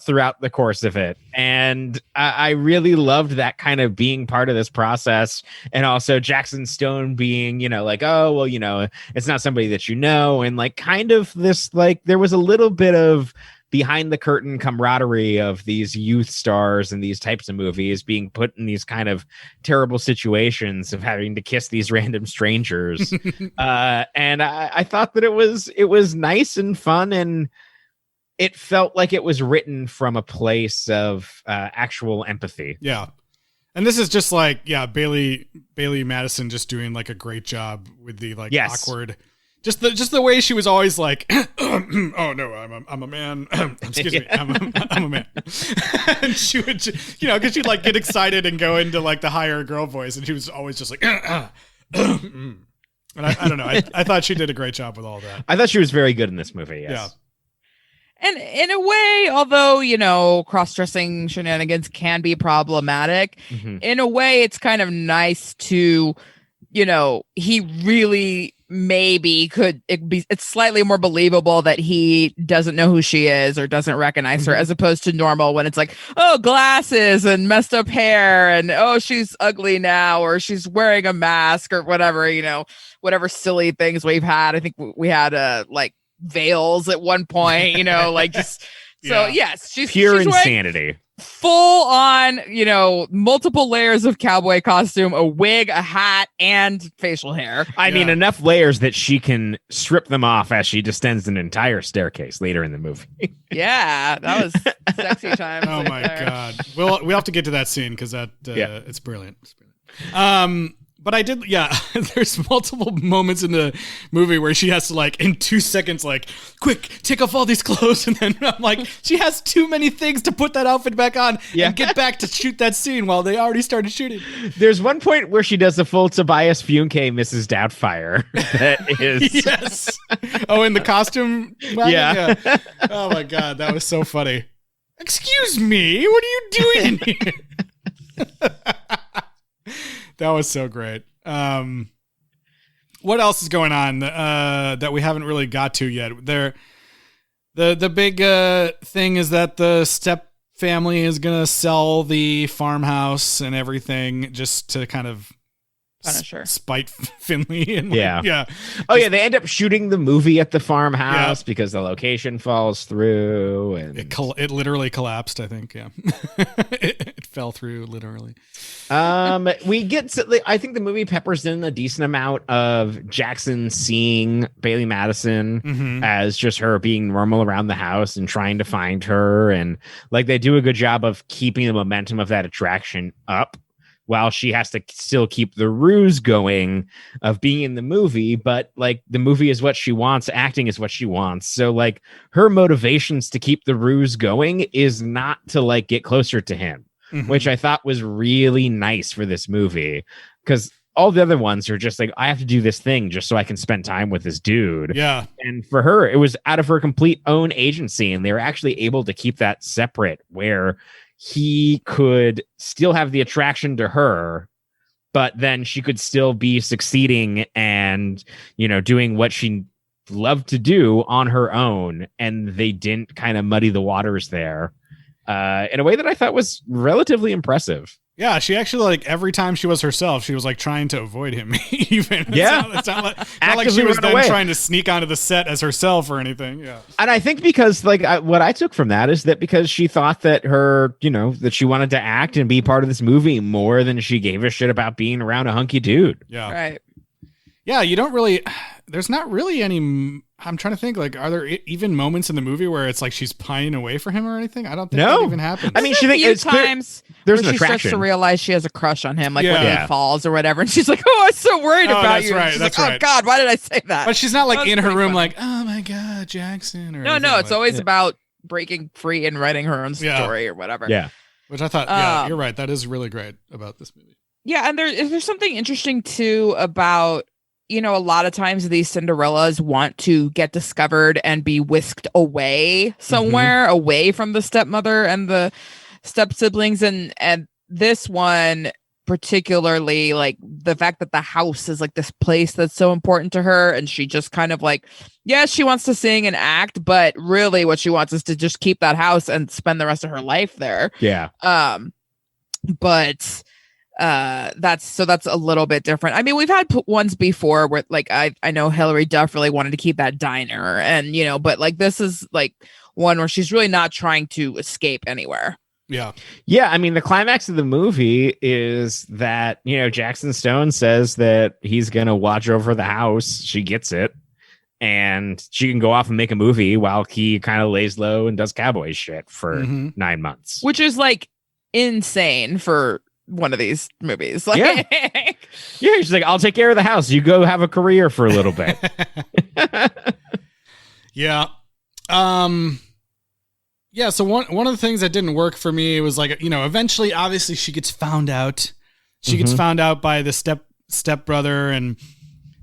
throughout the course of it. And I really loved that kind of being part of this process. And also Jackson Stone being, you know, like, oh well, you know, it's not somebody that you know, and like kind of this like there was a little bit of behind the curtain camaraderie of these youth stars and these types of movies being put in these kind of terrible situations of having to kiss these random strangers. And I thought that it was nice and fun, and it felt like it was written from a place of actual empathy. Yeah. And this is just like, Bailey Madison just doing like a great job with the like awkward. Just the way she was always like, oh no, I'm a man. Excuse me, I'm a man. And she would, you know, because she'd like get excited and go into like the higher girl voice, and she was always just like, and I don't know. I thought she did a great job with all that. I thought she was very good in this movie. Yes. Yeah. And in a way, although, you know, cross-dressing shenanigans can be problematic, in a way, it's kind of nice to, you know, he really maybe it's slightly more believable that he doesn't know who she is or doesn't recognize her, as opposed to normal when it's like, oh, glasses and messed up hair and oh, she's ugly now, or she's wearing a mask or whatever, you know, whatever silly things we've had. I think we had like veils at one point, you know, like just so yes, she's pure she's insanity. Full on, you know, multiple layers of cowboy costume, a wig, a hat, and facial hair. I mean, enough layers that she can strip them off as she descends an entire staircase later in the movie. Yeah, that was sexy time. Oh my God. We'll have to get to that scene because that it's brilliant. It's brilliant. But I did, yeah, there's multiple moments in the movie where she has to, like, in 2 seconds, like, quick, take off all these clothes. And then I'm like, she has too many things to put that outfit back on and get back to shoot that scene while they already started shooting. There's one point where she does the full Tobias Funke Mrs. Doubtfire. That is. Yes. Oh, in the costume? wagon? Yeah. Oh, my God. That was so funny. Excuse me. What are you doing in here? That was so great. What else is going on that we haven't really got to yet? The big thing is that the Step family is going to sell the farmhouse and everything just to kind of Punish her. spite Finley. And yeah. Oh, yeah. They end up shooting the movie at the farmhouse because the location falls through. And it literally collapsed, I think. Yeah. It fell through, literally. We get I think the movie peppers in a decent amount of Jackson seeing Bailey Madison as just her being normal around the house and trying to find her, and like they do a good job of keeping the momentum of that attraction up while she has to still keep the ruse going of being in the movie. But like the movie is what she wants, acting is what she wants, so like her motivations to keep the ruse going is not to like get closer to him. Which I thought was really nice for this movie, because all the other ones are just like, I have to do this thing just so I can spend time with this dude. Yeah. And for her, it was out of her complete own agency. And they were actually able to keep that separate, where he could still have the attraction to her, but then she could still be succeeding and, you know, doing what she loved to do on her own. And they didn't kind of muddy the waters there. In a way that I thought was relatively impressive. Yeah, she actually, like, every time she was herself, she was like trying to avoid him. Even it's not like she was then trying to sneak onto the set as herself or anything. Yeah, and I think because like what I took from that is that because she thought that her, you know, that she wanted to act and be part of this movie more than she gave a shit about being around a hunky dude. Yeah, Right. Yeah, you don't really. There's not really any. I'm trying to think. Like, are there even moments in the movie where it's like she's pining away for him or anything? I don't think that even happens. I mean, she thinks it's times there's where an she starts attraction to realize she has a crush on him, like when Yeah. he falls or whatever, and she's like, "Oh, I'm so worried about that's you." And right, she's that's like, right. "Oh God, why did I say that?" But she's not like That was in her pretty room, funny. like, oh my God, Jackson. Or No, anything it's like- always about breaking free and writing her own story or whatever. Yeah. Which I thought, you're right. That is really great about this movie. Yeah, and there's something interesting too about, you know, a lot of times these Cinderellas want to get discovered and be whisked away somewhere, away from the stepmother and the step siblings, and this one particularly, like the fact that the house is like this place that's so important to her, and she just kind of like, yes, she wants to sing and act, but really what she wants is to just keep that house and spend the rest of her life there. Yeah. But that's a little bit different. I mean, we've had ones before where like I know Hilary Duff really wanted to keep that diner, and you know, but like this is like one where she's really not trying to escape anywhere. Yeah. Yeah, I mean, the climax of the movie is that, you know, Jackson Stone says that he's going to watch over the house. She gets it. And she can go off and make a movie while he kind of lays low and does cowboy shit for 9 months. Which is like insane for one of these movies. Like, Yeah. Yeah, she's like, I'll take care of the house. You go have a career for a little bit. Yeah. Yeah, so one of the things that didn't work for me was like, you know, eventually, obviously, she gets found out. She gets found out by the stepbrother, and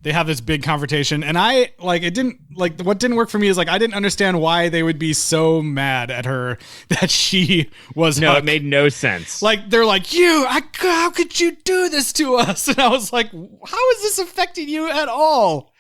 they have this big confrontation. And I like it didn't like what didn't work for me is like I didn't understand why they would be so mad at her that she was. No, Huck. it made no sense. Like they're like, how could you do this to us? And I was like, how is this affecting you at all?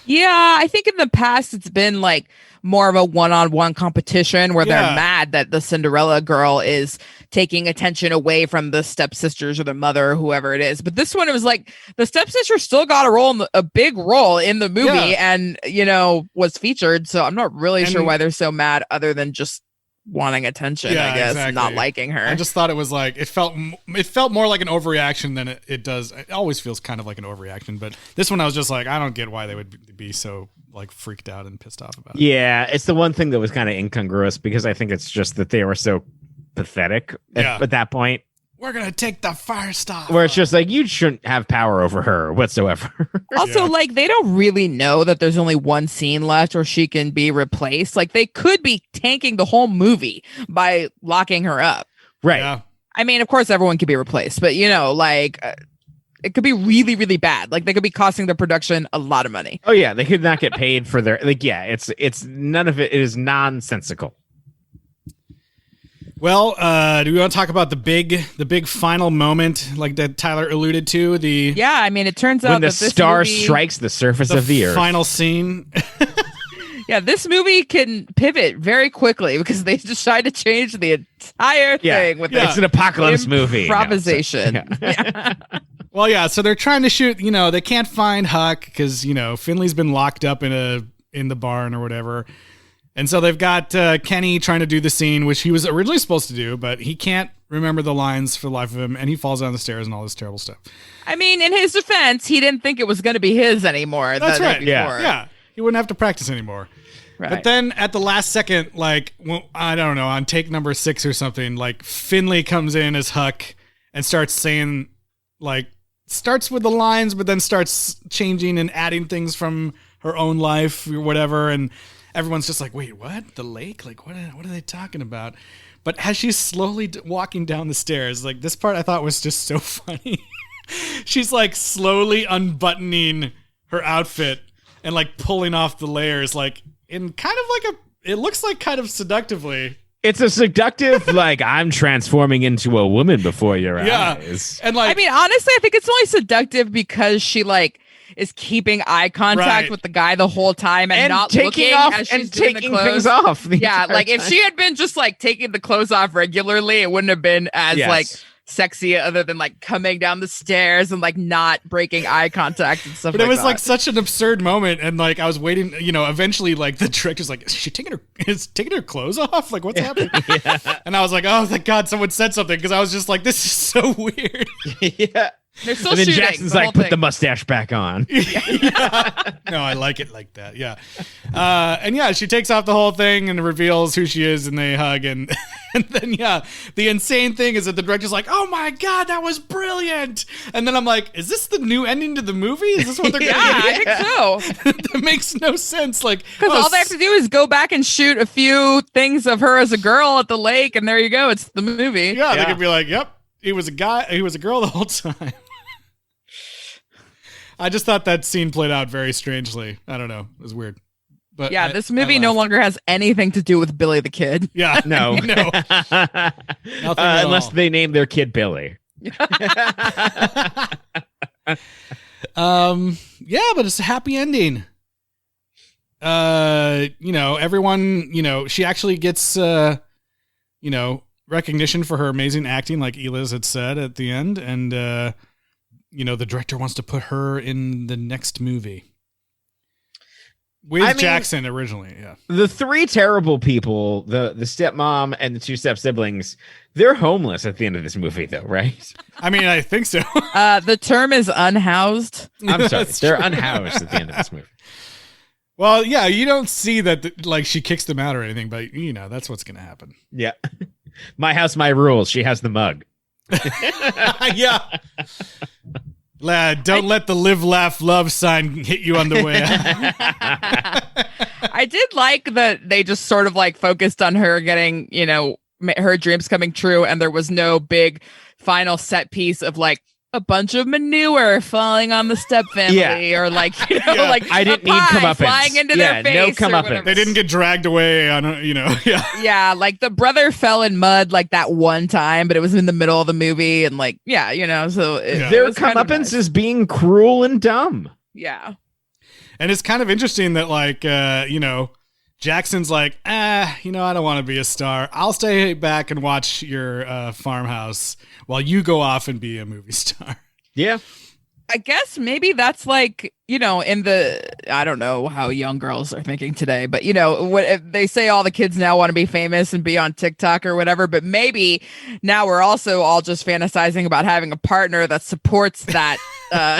yeah, I think in the past it's been like more of a one-on-one competition where they're mad that the Cinderella girl is taking attention away from the stepsisters or the mother or whoever it is. But this one, it was like the stepsister still got a big role in the movie and, you know, was featured. So I'm not really sure why they're so mad other than just wanting attention, I guess, exactly. not liking her. I just thought it was like it felt more like an overreaction than it does. It always feels kind of like an overreaction, but this one I was just like, I don't get why they would be so like freaked out and pissed off about it. Yeah, it's the one thing that was kind of incongruous because I think it's just that they were so pathetic at that point. we're going to take the fire stop. Where it's just like, you shouldn't have power over her whatsoever. Also, like, they don't really know that there's only one scene left or she can be replaced. Like, they could be tanking the whole movie by locking her up. Right. Yeah. I mean, of course, everyone could be replaced, but, you know, like, it could be really, really bad. Like, they could be costing the production a lot of money. Oh, yeah. They could not get paid for their, like, yeah, it's none of it is nonsensical. Well, do we want to talk about the big final moment, like that Tyler alluded to? Yeah, I mean, it turns out When the that this star movie, strikes the surface of the earth. Final scene. yeah, this movie can pivot very quickly because they decide to change the entire thing with It's an apocalypse movie. improvisation. Well, yeah, so they're trying to shoot, you know, they can't find Huck because, you know, Finley's been locked up in the barn or whatever. And so they've got Kenny trying to do the scene, which he was originally supposed to do, but he can't remember the lines for the life of him, and he falls down the stairs and all this terrible stuff. I mean, in his defense, he didn't think it was going to be his anymore. That's right. Yeah. Yeah. He wouldn't have to practice anymore. Right. But then at the last second, like, well, I don't know, on take number 6 or something, like, Finley comes in as Huck and starts saying, like, starts with the lines, but then starts changing and adding things from her own life or whatever, and everyone's just like, wait, what? The lake? Like, what are they talking about? But as she's slowly walking down the stairs, like, this part I thought was just so funny. She's, like, slowly unbuttoning her outfit and, like, pulling off the layers, like, in kind of like it looks like kind of seductively. It's a seductive, like, I'm transforming into a woman before your eyes. And, like, I mean, honestly, I think it's only seductive because she, like, is keeping eye contact Right. with the guy the whole time and not taking looking off as she's and doing taking the clothes. things off. the Yeah, entire like if time. she had been just like taking the clothes off regularly, it wouldn't have been as Yes. like sexy other than like coming down the stairs and like not breaking eye contact and stuff but like it was that. like such an absurd moment, and like I was waiting, you know, eventually like the director's like, is she taking her clothes off? Like, what's happening? And I was like, oh, thank God someone said something, because I was just like, this is so weird. Yeah. They're still And then shooting. Jackson's the like, whole put thing. the mustache back on. No, I like it like that. Yeah. And yeah, she takes off the whole thing and reveals who she is, and they hug. And then, yeah, the insane thing is that the director's like, oh my God, that was brilliant. And then I'm like, is this the new ending to the movie? Is this what they're Yeah, going to I think so. That makes no sense. Like, Because all they have to do is go back and shoot a few things of her as a girl at the lake, and there you go. It's the movie. yeah, they could be like, yep, he was a guy, he was a girl the whole time. I just thought that scene played out very strangely. I don't know. It was weird. But Yeah, I- this I movie no laughed. longer has anything to do with Billy the Kid. Yeah. No. No. Nothing at Unless all. they name their kid Billy. Yeah, but it's a happy ending. You know, everyone, you know, she actually gets you know, recognition for her amazing acting, like Eliz had said at the end, and you know, the director wants to put her in the next movie. With Jackson originally, yeah. The 3 terrible people, the stepmom and the 2 step siblings, they're homeless at the end of this movie, though, right? I mean, I think so. The term is unhoused. I'm sorry. That's They're true. unhoused at the end of this movie. Well, yeah, you don't see that, like, she kicks them out or anything, but, you know, that's what's going to happen. Yeah. My house, my rules. She has the mug. Yeah. Lad, don't let the live, laugh, love sign hit you on the way out. I did like that they just sort of like focused on her getting, you know, her dreams coming true, and there was no big final set piece of like a bunch of manure falling on the step family, or like, you know, Yeah. like I didn't a need pie comeuppance. flying into Yeah, their no face. or comeuppance. whatever. They didn't get dragged away on, you know, yeah. Yeah, like the brother fell in mud like that one time, but it was in the middle of the movie, and like, yeah, you know, so Yeah. Their was kind of comeuppance nice. is being cruel and dumb. Yeah. And it's kind of interesting that, like, you know, Jackson's like, you know, I don't want to be a star. I'll stay back and watch your farmhouse while you go off and be a movie star. Yeah. I guess maybe that's like, you know, in the, I don't know how young girls are thinking today, but you know, what they say, all the kids now want to be famous and be on TikTok or whatever, but maybe now we're also all just fantasizing about having a partner that supports that,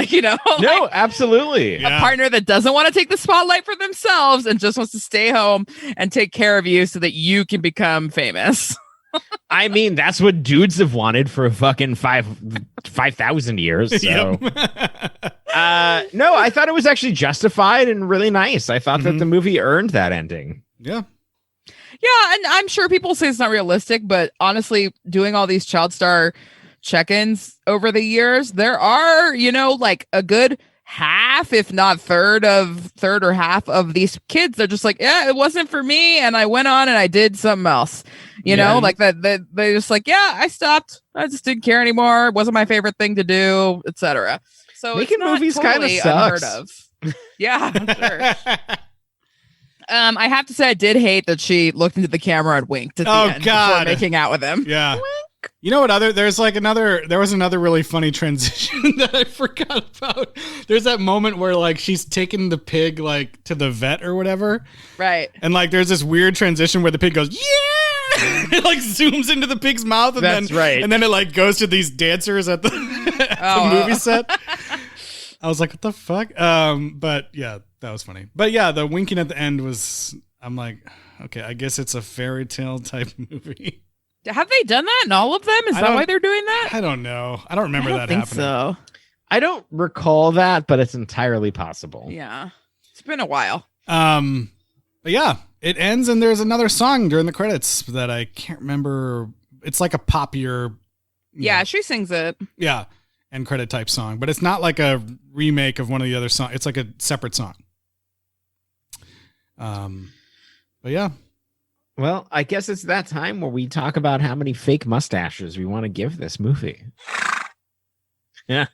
you know, No, like absolutely. Yeah. a partner that doesn't want to take the spotlight for themselves and just wants to stay home and take care of you so that you can become famous. I mean, that's what dudes have wanted for fucking 5,000 years. So, no, I thought it was actually justified and really nice. I thought that the movie earned that ending. Yeah. Yeah, and I'm sure people say it's not realistic, but honestly, doing all these child star check-ins over the years, there are, like a good half, if not third or half of these kids. They're just like, yeah, it wasn't for me, and I went on and I did something else. Like that. They just like, yeah, I stopped. I just didn't care anymore. It wasn't my favorite thing to do, etc. So making movies totally kind of sucks. Unheard of. Yeah, I'm sure. I have to say, I did hate that she looked into the camera and winked at the end before making out with him. Yeah. Wink. You know what? There was another really funny transition that I forgot about. There's that moment where like she's taking the pig like to the vet or whatever. Right. And like there's this weird transition where the pig goes, yeah! It like zooms into the pig's mouth and and then it like goes to these dancers at the, the movie set. I was like, what the fuck? But yeah, that was funny. But yeah, the winking at the end I'm like, okay, I guess it's a fairy tale type movie. Have they done that in all of them? Is that why they're doing that? I don't know. I don't remember that happening. So. I don't recall that, but it's entirely possible. Yeah. It's been a while. But yeah, it ends and there's another song during the credits that I can't remember. It's like a poppier. Yeah, she sings it. Yeah. End credit type song, but it's not like a remake of one of the other songs. It's like a separate song. But yeah. Well, I guess it's that time where we talk about how many fake mustaches we want to give this movie. How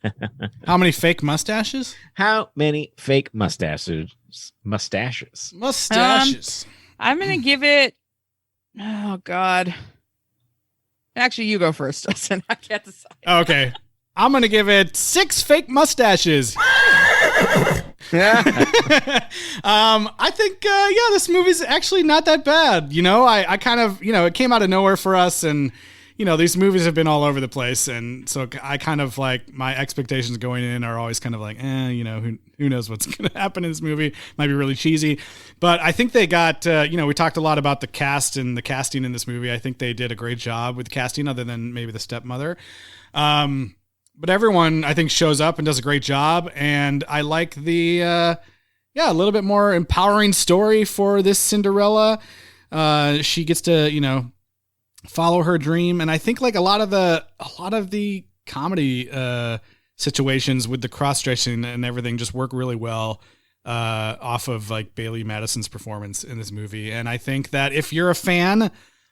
many fake mustaches? How many fake mustaches? Mustaches. I'm going to give it... Oh, God. Actually, you go first, Dustin. I can't decide. Okay. I'm going to give it 6 fake mustaches. I think, this movie's actually not that bad. I kind of, it came out of nowhere for us and, these movies have been all over the place. And so I kind of like my expectations going in are always kind of like, who knows what's going to happen in this movie. Might be really cheesy, but I think they got, we talked a lot about the cast and the casting in this movie. I think they did a great job with casting other than maybe the stepmother. But everyone, I think, shows up and does a great job. And I like the, a little bit more empowering story for this Cinderella. She gets to, follow her dream. And I think like a lot of the comedy situations with the cross-dressing and everything just work really well off of like Bailey Madison's performance in this movie. And I think that if you're a fan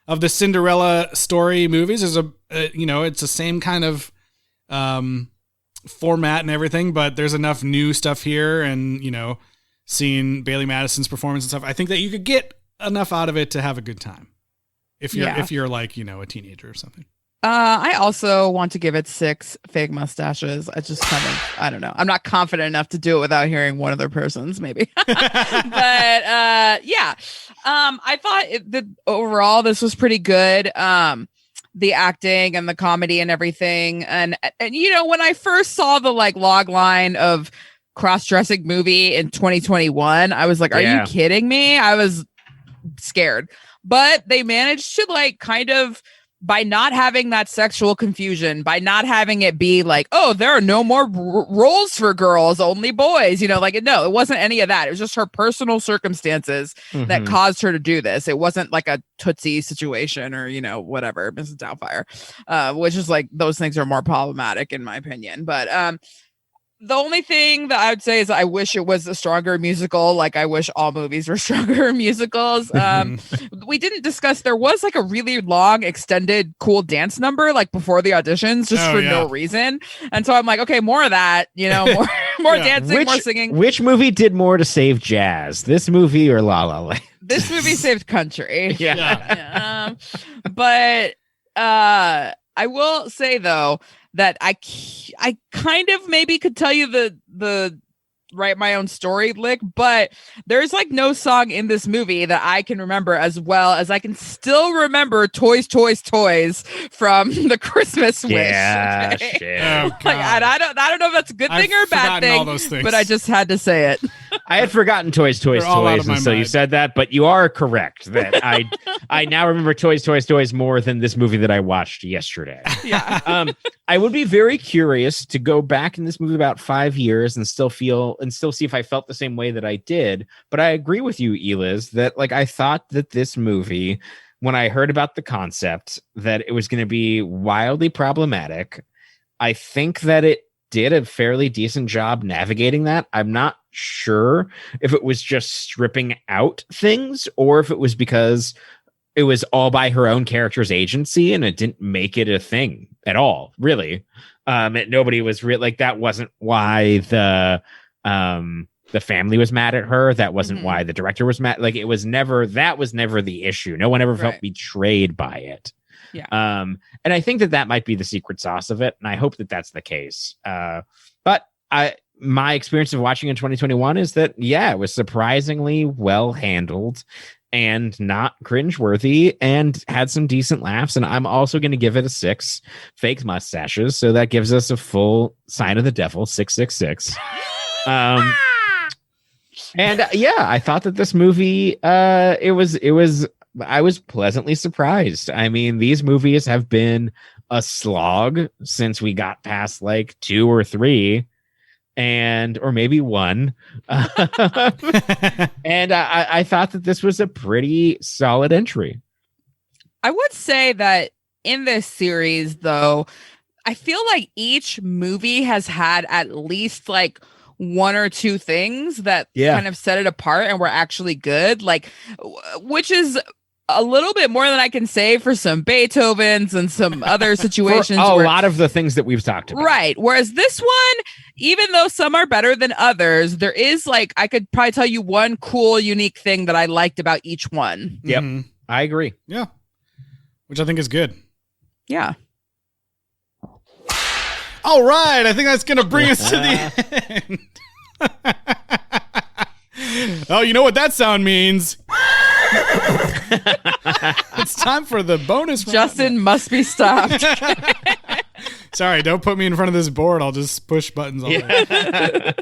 of the Cinderella Story movies, it's the same kind of format and everything, but there's enough new stuff here and seeing Bailey Madison's performance and stuff, I think that you could get enough out of it to have a good time if you're like a teenager or something. I also want to give it 6 fake mustaches. I just kind of, I don't know, I'm not confident enough to do it without hearing one other person's maybe. But I thought that overall this was pretty good. The acting and the comedy and everything. And when I first saw the like log line of cross-dressing movie in 2021, I was like, are you kidding me? I was scared. But they managed to like kind of, by not having that sexual confusion, by not having it be like, oh, there are no more roles for girls, only boys, no, it wasn't any of that. It was just her personal circumstances that caused her to do this. It wasn't like a Tootsie situation or, whatever, Mrs. Doubtfire, which is like, those things are more problematic in my opinion. But, the only thing that I would say is I wish it was a stronger musical. Like I wish all movies were stronger musicals. We didn't discuss, there was like a really long extended cool dance number, like before the auditions, just no reason. And so I'm like, okay, more of that, more dancing, more singing. Which movie did more to save jazz? This movie or La La Land? This movie saved country. Yeah. But I will say though, that I kind of maybe could tell you the write my own story lick, but there's like no song in this movie that I can remember as well as I can still remember Toys, Toys, Toys from the Christmas Wish. Yeah, okay? shit. Oh, like, I don't know if that's a good thing or a bad thing, all those things. but I just had to say it. I had forgotten Toys, They're all out of my until you mind. said that, but you are correct that I now remember Toys more than this movie that I watched yesterday. Yeah. I would be very curious to go back in this movie about 5 years and still see if I felt the same way that I did. But I agree with you, Eliz, that like I thought that this movie, when I heard about the concept, that it was going to be wildly problematic. I think that it did a fairly decent job navigating that. I'm not sure if it was just stripping out things or if it was because it was all by her own character's agency and it didn't make it a thing at all, really. Nobody was like, that wasn't why the family was mad at her. That wasn't why the director was mad. Like, that was never the issue. No one ever felt betrayed by it. Yeah. And I think that might be the secret sauce of it. And I hope that that's the case. But my experience of watching in 2021 is that, yeah, it was surprisingly well handled and not cringeworthy and had some decent laughs. And I'm also going to give it a 6 fake mustaches. So that gives us a full sign of the devil, 666. And yeah, I thought that this movie, I was pleasantly surprised. I mean, these movies have been a slog since we got past like 2 or 3 or maybe 1. And I thought that this was a pretty solid entry. I would say that in this series, though, I feel like each movie has had at least like 1 or 2 things that kind of set it apart and were actually good, like, which is a little bit more than I can say for some Beethovens and some other situations. For a lot of the things that we've talked about. Right. Whereas this one, even though some are better than others, there is like, I could probably tell you one cool, unique thing that I liked about each one. Yep. I agree. Yeah. Which I think is good. Yeah. All right. I think that's going to bring us to the end. Oh, you know what that sound means? It's time for the bonus round. Justin must be stopped. Sorry, don't put me in front of this board. I'll just push buttons all day.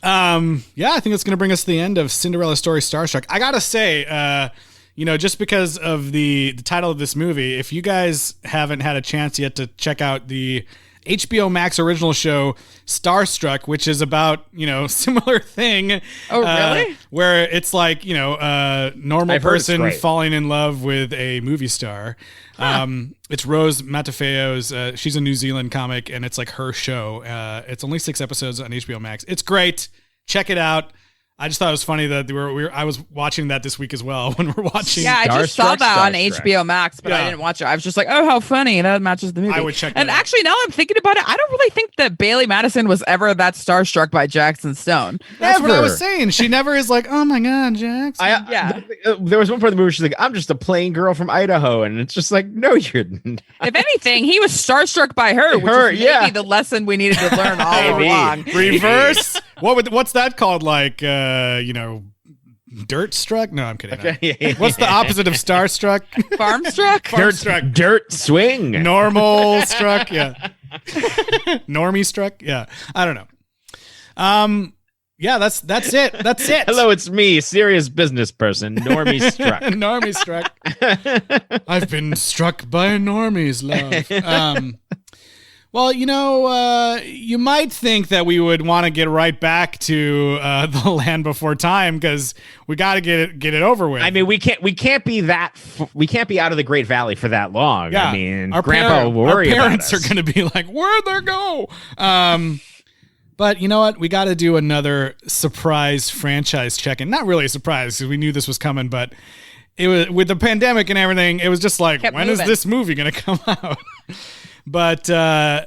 I think it's going to bring us to the end of Cinderella Story Starstruck. I got to say, just because of the title of this movie, if you guys haven't had a chance yet to check out the HBO Max original show Starstruck, which is about, similar thing. Oh, really? Where it's like, a normal person falling in love with a movie star. It's Rose Matafeo's, she's a New Zealand comic, and it's like her show. It's only 6 episodes on HBO Max. It's great. Check it out. I just thought it was funny that I was watching that this week as well when we're watching. Yeah, I just saw that on HBO Max, but I didn't watch it. I was just like, oh, how funny. That matches the movie. I would check that And out. actually, now I'm thinking about it, I don't really think that Bailey Madison was ever that starstruck by Jackson Stone. That's what I was saying. She never is like, oh my God, Jackson. There was one part of the movie where she's like, I'm just a plain girl from Idaho. And it's just like, no, you're not. If anything, he was starstruck by her, which is maybe the lesson we needed to learn all along. Reverse? What's that called? Like, dirt struck? No, I'm kidding. Okay. What's the opposite of starstruck? Farm struck? Farm struck. Dirt swing. Normal struck. Yeah. Normie struck. Yeah. I don't know. Yeah, that's it. That's it. Hello, it's me, serious business person, Normie Struck. Normie struck. I've been struck by a normie's love. Well, you might think that we would want to get right back to the Land Before Time because we got to get it over with. I mean, we can't be we can't be out of the Great Valley for that long. Yeah. I mean, Grandpa will worry our parents about us. are going to be like, where'd they go? But you know what? We got to do another surprise franchise check-in. Not really a surprise because we knew this was coming, but it was with the pandemic and everything. It was just like, when is this movie going to come out? But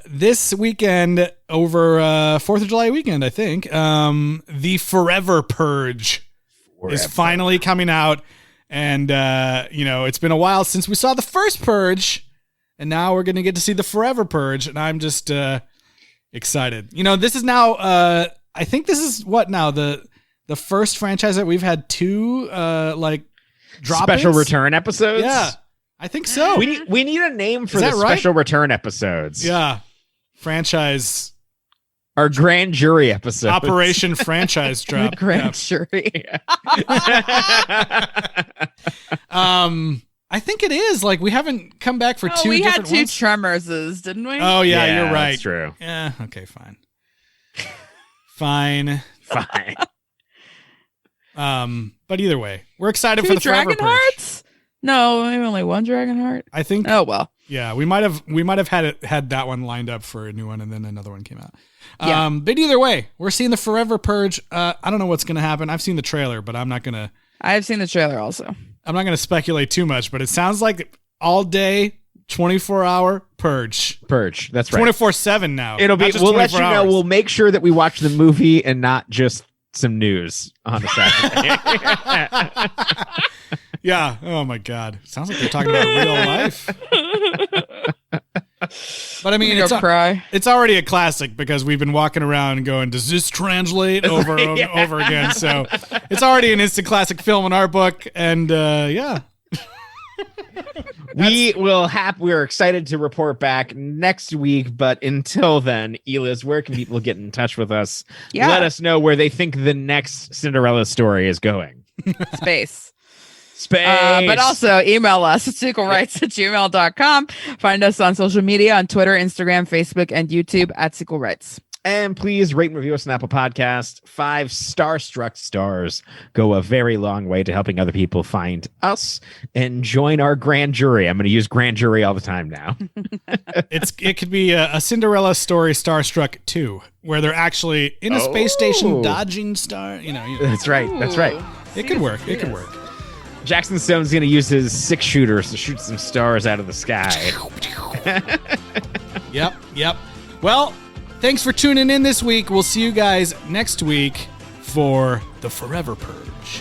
this weekend, over 4th of July weekend, I think, the Forever Purge is finally coming out. And, it's been a while since we saw the first Purge. And now we're going to get to see the Forever Purge. And I'm just excited. This is now, I think this is what now, the first franchise that we've had 2, drop-ins? Special return episodes? Yeah. I think so. We need a name for the special return episodes. Yeah. Franchise Our grand jury episode. Operation Franchise Drop. The grand jury. I think it is. Like, we haven't come back for two we had different two ones. Tremerses, didn't we? Oh, yeah, you're right. That's true. Yeah, okay, fine. Fine. But either way, we're excited Two for the Forever Dragon Purge. Hearts? No, maybe only one Dragon Heart. I think. Oh well. Yeah, we might have had that one lined up for a new one, and then another one came out. Yeah. But either way, we're seeing the Forever Purge. I don't know what's gonna happen. I've seen the trailer, but I'm not gonna I've seen the trailer also. speculate too much. But it sounds like all day, 24-hour purge. Purge. That's right. 24/7 now. It'll be. Not just We'll let you 24 know. hours. We'll make sure that we watch the movie and not just some news on a Saturday. Yeah. Oh my God. Sounds like they're talking about real life. But I mean, cry. It's already a classic because we've been walking around going, does this translate over and over again? So it's already an instant classic film in our book. And yeah. We're excited to report back next week, but until then, Eliz, where can people get in touch with us? Yeah. Let us know where they think the next Cinderella story is going. Space. But also email us at sequelrights@gmail.com. Find us on social media on Twitter, Instagram, Facebook, and YouTube at Sequel Rights. And please rate and review us on Apple Podcast. 5 Starstruck stars go a very long way to helping other people find us and join our grand jury. I'm going to use grand jury all the time now. It could be a Cinderella Story Starstruck 2, where they're actually in a space station dodging star. You know. That's right. That's right. It could work. It could work. Jackson Stone's going to use his 6 shooters to shoot some stars out of the sky. Yep. Well, thanks for tuning in this week. We'll see you guys next week for the Forever Purge.